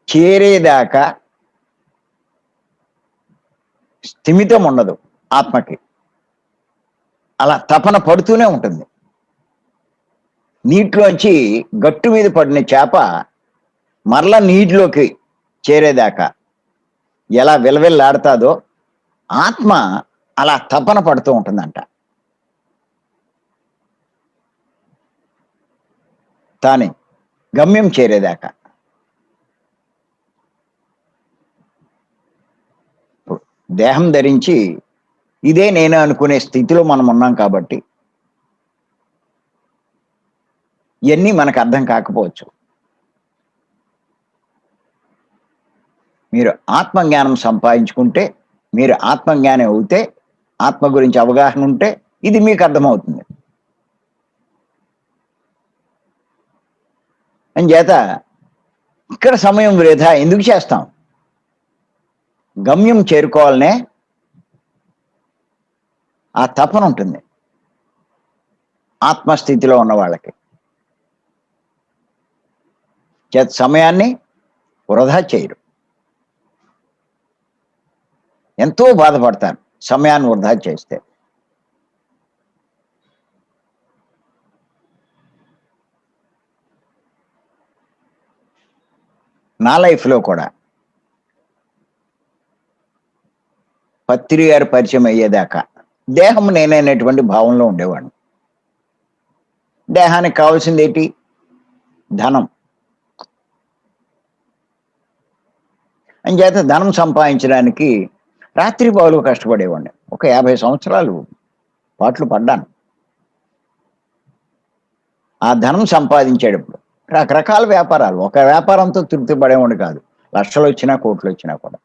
చేరేదాకా స్థిమితం ఉండదు ఆత్మకి. అలా తపన పడుతూనే ఉంటుంది. నీటిలోంచి గట్టు మీద పడిన చేప మరలా నీటిలోకి చేరేదాకా ఎలా విలవిల్లాడుతాదో ఆత్మ అలా తపన పడుతూ ఉంటుందంట. తాని గమ్యం చేరేదాకా. దేహం ధరించి ఇదే నేను అనుకునే స్థితిలో మనం ఉన్నాం కాబట్టి ఇవన్నీ మనకు అర్థం కాకపోవచ్చు. మీరు ఆత్మజ్ఞానం సంపాదించుకుంటే, మీరు ఆత్మజ్ఞానం అవుతే, ఆత్మ గురించి అవగాహన ఉంటే ఇది మీకు అర్థమవుతుంది. అంచేత ఇక్కడ సమయం వృధా ఎందుకు చేస్తాం? గమ్యం చేరుకోవాలనే ఆ తపన ఉంటుంది ఆత్మస్థితిలో ఉన్న వాళ్ళకి. చేత సమయాన్ని వృధా చేయరు. ఎంతో బాధపడతారు సమయాన్ని వృధా చేస్తే. నా లైఫ్లో కూడా పత్రి గారి పరిచయం అయ్యేదాకా దేహం నేనైనటువంటి భావంలో ఉండేవాడిని. దేహానికి కావాల్సింది ఏంటి? ధనం. అంచేత ధనం సంపాదించడానికి రాత్రి పగలు కష్టపడేవాడిని. ఒక 50 సంవత్సరాలు పాట్లు పడ్డాను. ఆ ధనం సంపాదించేటప్పుడు రకరకాల వ్యాపారాలు, ఒక వ్యాపారంతో తృప్తి పడేవాడిని కాదు. లక్షలు వచ్చినా కోట్లు వచ్చినా కూడా.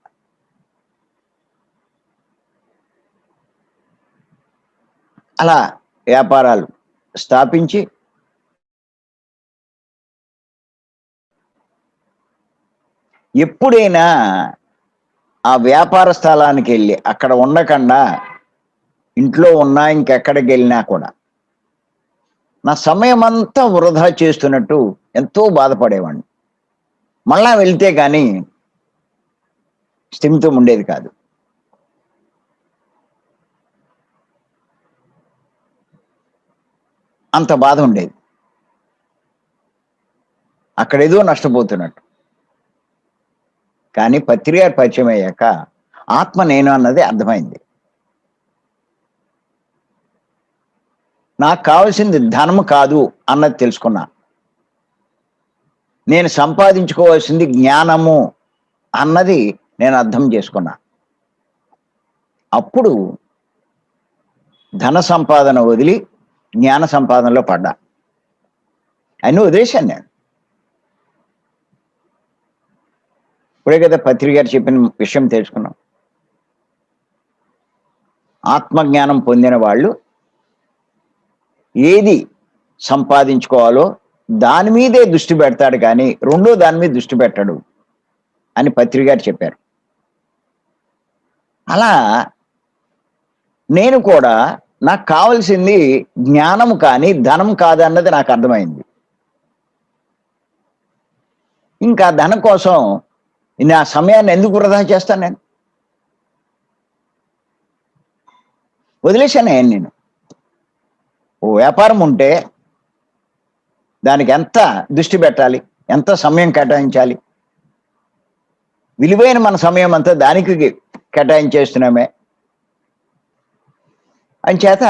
అలా వ్యాపారాలు స్థాపించి ఎప్పుడైనా ఆ వ్యాపార స్థలానికి వెళ్ళి అక్కడ ఉండకుండా ఇంట్లో ఉన్నా ఇంకెక్కడికి వెళ్ళినా కూడా నా సమయం అంతా వృధా చేస్తున్నట్టు ఎంతో బాధపడేవాడిని. మళ్ళా వెళ్తే కానీ స్థిమితం ఉండేది కాదు. అంత బాధ ఉండేది. అక్కడేదో నష్టపోతున్నట్టు. కానీ పత్రి గారు పరిచయం అయ్యాక ఆత్మ నేను అన్నది అర్థమైంది. నాకు కావాల్సింది ధనము కాదు అన్నది తెలుసుకున్నా. నేను సంపాదించుకోవాల్సింది జ్ఞానము అన్నది నేను అర్థం చేసుకున్నా. అప్పుడు ధన సంపాదన వదిలి జ్ఞాన సంపాదనలో పడ్డా. అన్నీ వదిలేశాను నేను. ఇప్పుడే కదా పత్రి గారు చెప్పిన విషయం తెలుసుకున్నాం. ఆత్మజ్ఞానం పొందిన వాళ్ళు ఏది సంపాదించుకోవాలో దాని మీదే దృష్టి పెడతాడు కానీ రెండో దాని మీద దృష్టి పెట్టడు అని పత్రి గారు చెప్పారు. అలా నేను కూడా నాకు కావాల్సింది జ్ఞానం కానీ ధనం కాదన్నది నాకు అర్థమైంది. ఇంకా ధనం కోసం నా సమయాన్ని ఎందుకు వృధా చేస్తాను? నేను వదిలేశాను. నేను ఓ వ్యాపారం ఉంటే దానికి ఎంత దృష్టి పెట్టాలి, ఎంత సమయం కేటాయించాలి, విలువైన మన సమయం అంతా దానికి కేటాయించేస్తున్నామే. అంచేత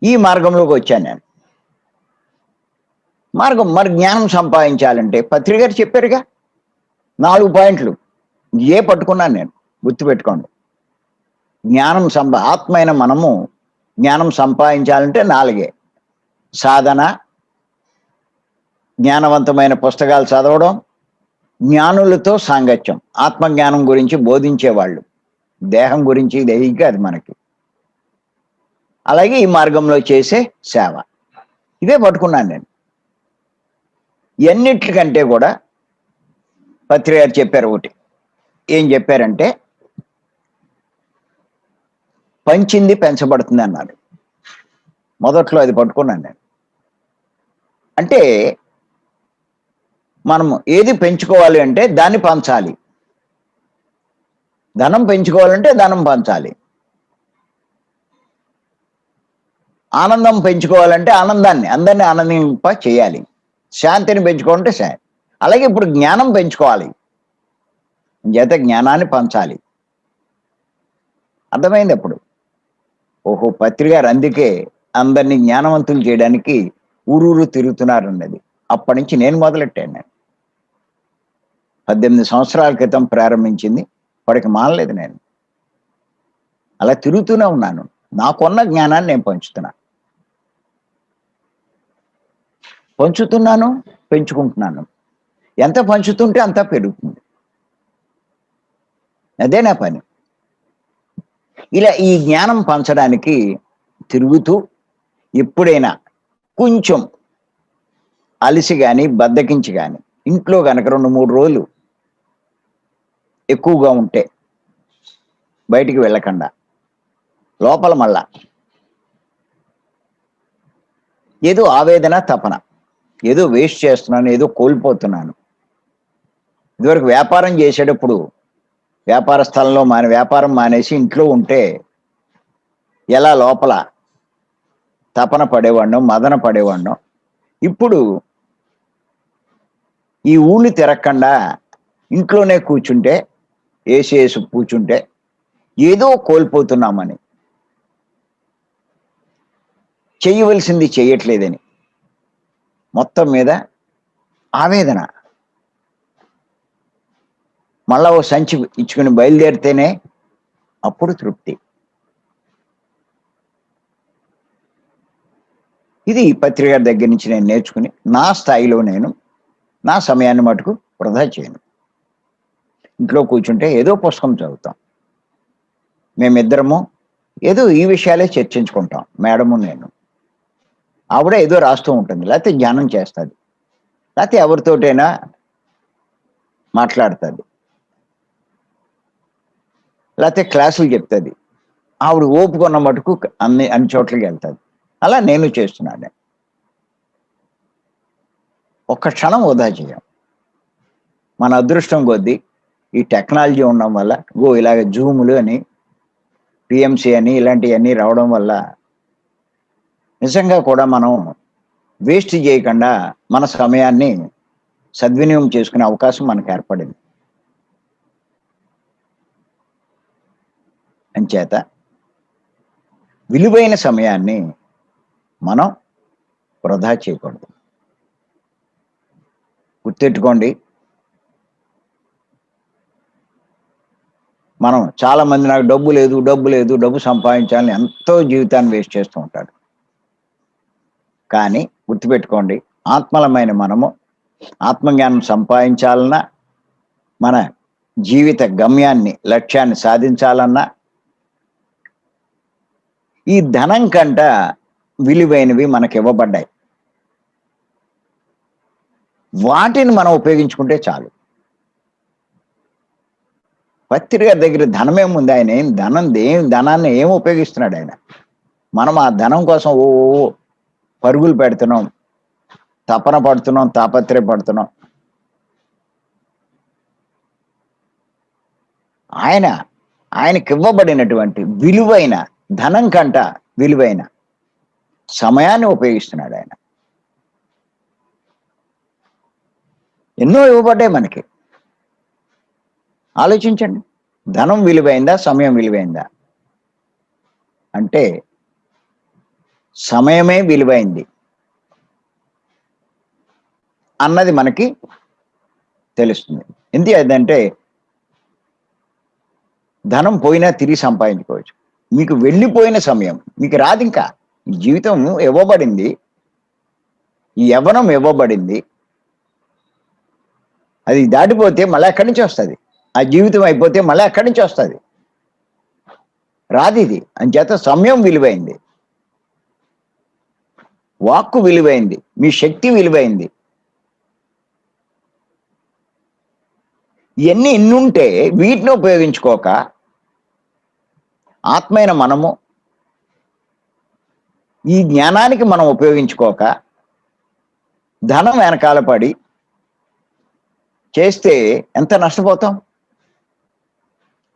ఈ మార్గంలోకి వచ్చాను నేను. మార్గం మరి జ్ఞానం సంపాదించాలంటే పత్రిక గారు చెప్పారుగా 4 పాయింట్లు. ఏ పట్టుకున్నాను నేను, గుర్తుపెట్టుకోండి. ఆత్మైన మనము జ్ఞానం సంపాదించాలంటే 4. సాధన, జ్ఞానవంతమైన పుస్తకాలు చదవడం, జ్ఞానులతో సాంగత్యం, ఆత్మజ్ఞానం గురించి బోధించేవాళ్ళు, దేహం గురించి దైహిక అది మనకి, అలాగే ఈ మార్గంలో చేసే సేవ. ఇవే పట్టుకున్నాను నేను. ఎన్నిటికంటే కూడా పత్రి గారు చెప్పారు ఒకటి. ఏం చెప్పారంటే పంచింది పెంచబడుతుంది అన్నారు. మొదట్లో అది పట్టుకున్నాను నేను. అంటే మనం ఏది పెంచుకోవాలి అంటే దాన్ని పంచాలి. ధనం పెంచుకోవాలంటే ధనం పంచాలి. ఆనందం పెంచుకోవాలంటే అందరినీ ఆనందింప చేయాలి. శాంతిని పెంచుకోవాలంటే శాంతి. అలాగే ఇప్పుడు జ్ఞానం పెంచుకోవాలి, చేత జ్ఞానాన్ని పంచాలి. అర్థమైంది అప్పుడు. ఓహో, పత్రి గారు అందుకే అందరినీ జ్ఞానవంతులు చేయడానికి ఊరూరు తిరుగుతున్నారు అన్నది. అప్పటి నుంచి నేను మొదలెట్టాను. నేను 18 సంవత్సరాల క్రితం ప్రారంభించింది, ఇప్పటికి మానలేదు. నేను అలా తిరుగుతూనే ఉన్నాను. నాకున్న జ్ఞానాన్ని నేను పంచుతున్నాను, పెంచుకుంటున్నాను. ఎంత పంచుతుంటే అంత పెరుగుతుంది. అదే నా పని. ఇలా ఈ జ్ఞానం పంచడానికి తిరుగుతూ ఎప్పుడైనా కొంచెం అలసి కానీ బద్దకించి కానీ ఇంట్లో కనుక 2-3 రోజులు ఎక్కువగా ఉంటే బయటికి వెళ్ళకుండా లోపల మళ్ళా ఏదో ఆవేదన, తపన, ఏదో వేస్ట్ చేస్తున్నాను, ఏదో కోల్పోతున్నాను. ఇదివరకు వ్యాపారం చేసేటప్పుడు వ్యాపార స్థలంలో వ్యాపారం మానేసి ఇంట్లో ఉంటే ఎలా లోపల తపన పడేవాడినో, మదన పడేవాడినో, ఇప్పుడు ఈ ఊళ్ళు తిరగకుండా ఇంట్లోనే కూర్చుంటే, ఏసి కూర్చుంటే ఏదో కోల్పోతున్నామని, చేయవలసింది చేయట్లేదని మొత్తం మీద ఆవేదన. మళ్ళా ఓ సంచి ఇచ్చుకుని బయలుదేరితేనే అప్పుడు తృప్తి. ఇది పత్రిక దగ్గర నుంచి నేను నేర్చుకుని నా స్థాయిలో నేను నా సమయాన్ని మటుకు వృధా చేయను. ఇంట్లో కూర్చుంటే ఏదో పుస్తకం చదువుతాం. మేమిద్దరము ఏదో ఈ విషయాలే చర్చించుకుంటాం, మేడము నేను. ఆవిడ ఏదో రాస్తూ ఉంటుంది, లేకపోతే ధ్యానం చేస్తుంది, లేకపోతే ఎవరితోటైనా మాట్లాడుతుంది, లేకపోతే క్లాసులు చెప్తుంది. ఆవిడ ఓపుకున్న మటుకు అన్ని చోట్లకి వెళ్తుంది. అలా నేను చేస్తున్నాను. ఒక్క క్షణం వృధా చేయం. మన అదృష్టం కొద్దీ ఈ టెక్నాలజీ ఉండడం వల్ల ఇలాగ జూములు అని, పిఎంసి అని ఇలాంటివన్నీ రావడం వల్ల నిజంగా కూడా మనం వేస్ట్ చేయకుండా మన సమయాన్ని సద్వినియోగం చేసుకునే అవకాశం మనకు ఏర్పడింది. అంచేత విలువైన సమయాన్ని మనం వృధా చేయకూడదు. గుర్తెట్టుకోండి, మనం చాలా మంది నాకు డబ్బు లేదు, డబ్బు సంపాదించాలని ఎంతో జీవితాన్ని వేస్ట్ చేస్తూ ఉంటారు. కానీ గుర్తుపెట్టుకోండి, ఆత్మలమైన మనము ఆత్మజ్ఞానం సంపాదించాలన్నా, మన జీవిత గమ్యాన్ని, లక్ష్యాన్ని సాధించాలన్నా ఈ ధనం కంట విలువైనవి మనకి ఇవ్వబడ్డాయి. వాటిని మనం ఉపయోగించుకుంటే చాలు. పత్రి గారి దగ్గర ధనం ఏముంది? ఆయన ధనాన్ని ఏం ఉపయోగిస్తున్నాడు ఆయన? మనం ఆ ధనం కోసం పరుగులు పెడుతున్నాం, తపన పడుతున్నాం, తాపత్రయపడుతున్నాం. ఆయనకి ఇవ్వబడినటువంటి విలువైన ధనం కంట విలువైన సమయాన్ని ఉపయోగిస్తున్నాడు ఆయన. ఎన్నో ఇవ్వబడ్డాయి మనకి. ఆలోచించండి, ధనం విలువైందా, సమయం విలువైందా? అంటే సమయమే విలువైంది అన్నది మనకి తెలుస్తుంది. ఎందుకంటే ధనం పోయినా తిరిగి సంపాదించుకోవచ్చు. మీకు వెళ్ళిపోయిన సమయం మీకు రాదు. ఇంకా ఈ జీవితం ఇవ్వబడింది, ఈ యవ్వనం ఇవ్వబడింది, అది దాటిపోతే మళ్ళీ ఎక్కడి నుంచి వస్తుంది? ఆ జీవితం అయిపోతే మళ్ళీ ఎక్కడి నుంచి వస్తుంది? రాదు. ఇది అంచేత సమయం విలువైంది, వాక్కు విలువైంది, మీ శక్తి విలువైంది. ఇవన్నీ ఇన్నుంటే వీటిని ఉపయోగించుకోక ఆత్మైన మనము ఈ జ్ఞానానికి మనం ఉపయోగించుకోక ధనం వెనకాల పడి చేస్తే ఎంత నష్టపోతాం?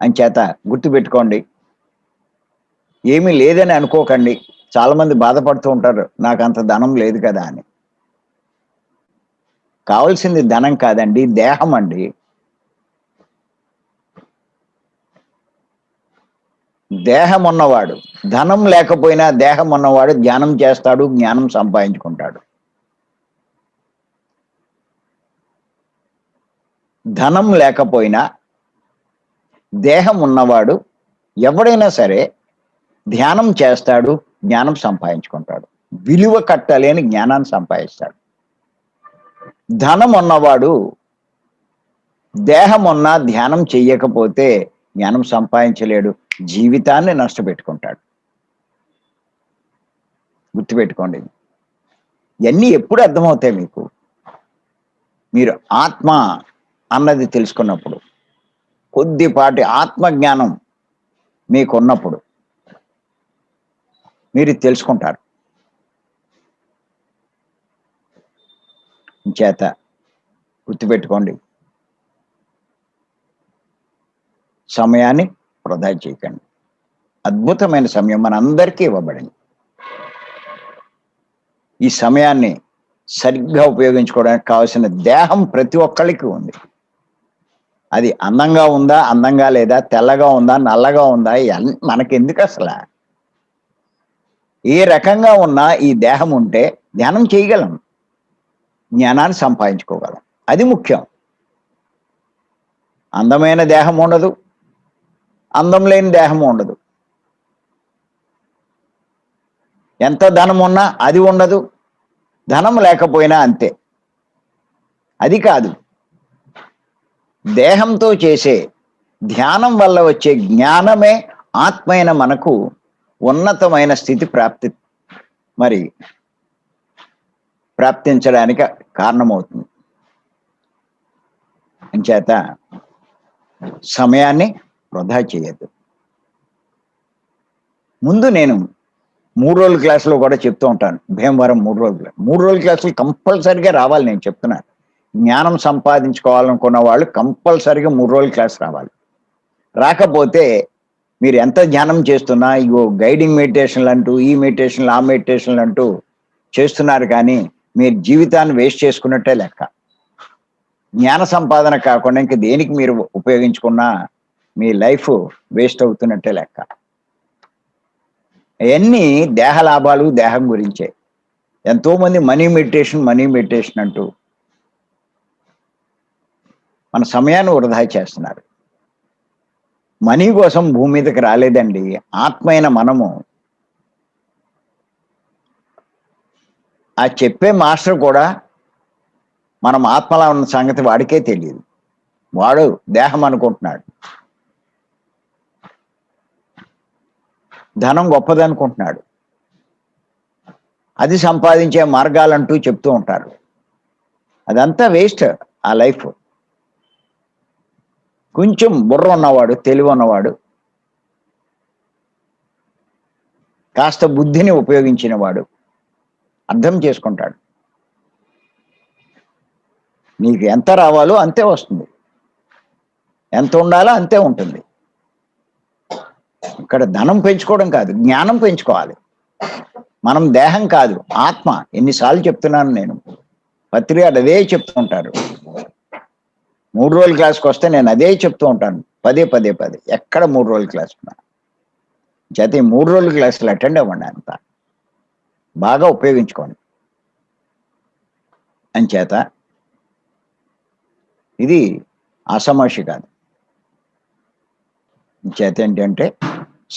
అంచేత గుర్తుపెట్టుకోండి, ఏమీ లేదని అనుకోకండి. చాలా మంది బాధపడుతూ ఉంటారు, నాకు అంత ధనం లేదు కదా అని. కావాల్సింది ధనం కాదండి, దేహం అండి. దేహం ఉన్నవాడు, ధనం లేకపోయినా దేహం ఉన్నవాడు ధ్యానం చేస్తాడు, జ్ఞానం సంపాదించుకుంటాడు. ధనం లేకపోయినా దేహం ఉన్నవాడు ఎవడైనా సరే ధ్యానం చేస్తాడు, జ్ఞానం సంపాదించుకుంటాడు. విలువ కట్టలేని జ్ఞానాన్ని సంపాదిస్తాడు. ధనం ఉన్నవాడు దేహం ఉన్నా ధ్యానం చెయ్యకపోతే జ్ఞానం సంపాదించలేడు, జీవితాన్ని నష్టపెట్టుకుంటాడు. గుర్తుపెట్టుకోండి, ఇవన్నీ ఎప్పుడు అర్థమవుతాయి మీకు? మీరు ఆత్మ అన్నది తెలుసుకున్నప్పుడు, కొద్దిపాటి ఆత్మజ్ఞానం మీకున్నప్పుడు మీరు తెలుసుకుంటారు. చేత గుర్తుపెట్టుకోండి, సమయాన్ని వృధా చేయకండి. అద్భుతమైన సమయం మనందరికీ ఇవ్వబడింది. ఈ సమయాన్ని సరిగ్గా ఉపయోగించుకోవడానికి కావాల్సిన దేహం ప్రతి ఒక్కరికి ఉంది. అది అందంగా ఉందా, అందంగా లేదా, తెల్లగా ఉందా, నల్లగా ఉందా, మనకెందుకు అసలు? ఏ రకంగా ఉన్నా ఈ దేహం ఉంటే ధ్యానం చేయగలం, జ్ఞానాన్ని సంపాదించుకోగలం. అది ముఖ్యం. అందమైన దేహం ఉండదు, అందం లేని దేహం ఉండదు. ఎంత ధనం ఉన్నా అది ఉండదు, ధనం లేకపోయినా అంతే. అది కాదు, దేహంతో చేసే ధ్యానం వల్ల వచ్చే జ్ఞానమే ఆత్మైన మనకు ఉన్నతమైన స్థితి ప్రాప్తించడానికి కారణమవుతుంది. అంచేత సమయాన్ని వృధా చేయొద్దు. ముందు నేను 3 రోజుల క్లాసులో కూడా చెప్తూ ఉంటాను. భీమవరం 3 రోజుల క్లాసులు కంపల్సరిగా రావాలి. నేను చెప్తున్నాను, జ్ఞానం సంపాదించుకోవాలనుకున్న వాళ్ళు కంపల్సరిగా 3 రోజుల క్లాస్ రావాలి. రాకపోతే మీరు ఎంత ధ్యానం చేస్తున్నా, ఇగో గైడింగ్ మెడిటేషన్లు అంటూ, ఈ మెడిటేషన్లు, ఆ మెడిటేషన్లు అంటూ చేస్తున్నారు, కానీ మీరు జీవితాన్ని వేస్ట్ చేసుకున్నట్టే లెక్క. జ్ఞాన సంపాదన కాకుండా ఇంక దేనికి మీరు ఉపయోగించుకున్నా మీ లైఫ్ వేస్ట్ అవుతున్నట్టే లెక్క. అవన్నీ దేహ లాభాలు, దేహం గురించే. ఎంతోమంది మనీ మెడిటేషన్ అంటూ మన సమయాన్ని వృధా చేస్తున్నారు. మనీ కోసం భూమి మీదకి రాలేదండి. ఆత్మైన మనము, ఆ చెప్పే మాస్టర్ కూడా మనం ఆత్మలా ఉన్న సంగతి వాడికే తెలియదు. వాడు దేహం అనుకుంటున్నాడు, ధనం గొప్పదనుకుంటున్నాడు, అది సంపాదించే మార్గాలంటూ చెప్తూ ఉంటారు. అదంతా వేస్ట్. ఆ లైఫ్ కొంచెం బుర్ర ఉన్నవాడు, తెలివి ఉన్నవాడు, కాస్త బుద్ధిని ఉపయోగించిన వాడు అర్థం చేసుకుంటాడు. నీకు ఎంత రావాలో అంతే వస్తుంది, ఎంత ఉండాలో అంతే ఉంటుంది. ఇక్కడ ధనం పెంచుకోవడం కాదు, జ్ఞానం పెంచుకోవాలి. మనం దేహం కాదు, ఆత్మ. ఎన్నిసార్లు చెప్తున్నాను నేను, పత్రిక అదే చెప్తూ ఉంటారు. 3 రోజుల క్లాస్కి వస్తే నేను అదే చెప్తూ ఉంటాను, పదే. ఎక్కడ 3 రోజుల క్లాస్ ఉన్నా చేత ఈ 3 రోజుల క్లాసులు అటెండ్ అవ్వండి, అంత బాగా ఉపయోగించుకోండి. అంచేత ఇది ఆషామాషి కాదు. చేత ఏంటంటే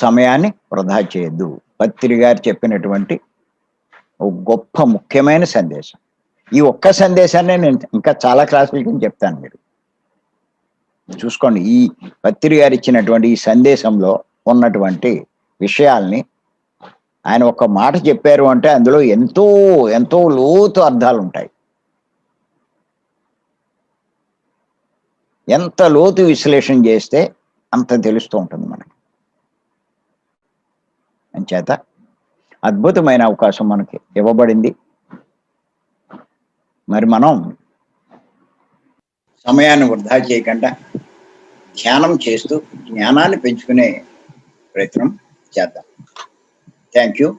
సమయాన్ని వృధా చేయొద్దు. పత్రి గారు చెప్పినటువంటి ఒక గొప్ప ముఖ్యమైన సందేశం. ఈ ఒక్క సందేశాన్ని నేను ఇంకా చాలా క్లాసులకి చెప్తాను, మీరు చూసుకోండి. ఈ పత్రి గారు ఇచ్చినటువంటి ఈ సందేశంలో ఉన్నటువంటి విషయాల్ని ఆయన ఒక్క మాట చెప్పారు అంటే అందులో ఎంతో ఎంతో లోతు అర్థాలు ఉంటాయి. ఎంత లోతు విశ్లేషణ చేస్తే అంత తెలుస్తూ ఉంటుంది మనకి. అంచేత అద్భుతమైన అవకాశం మనకి ఇవ్వబడింది. మరి మనం సమయాన్ని వృధా చేయకుండా ధ్యానం చేస్తూ జ్ఞానాన్ని పెంచుకునే ప్రయత్నం చేద్దాం. Thank you.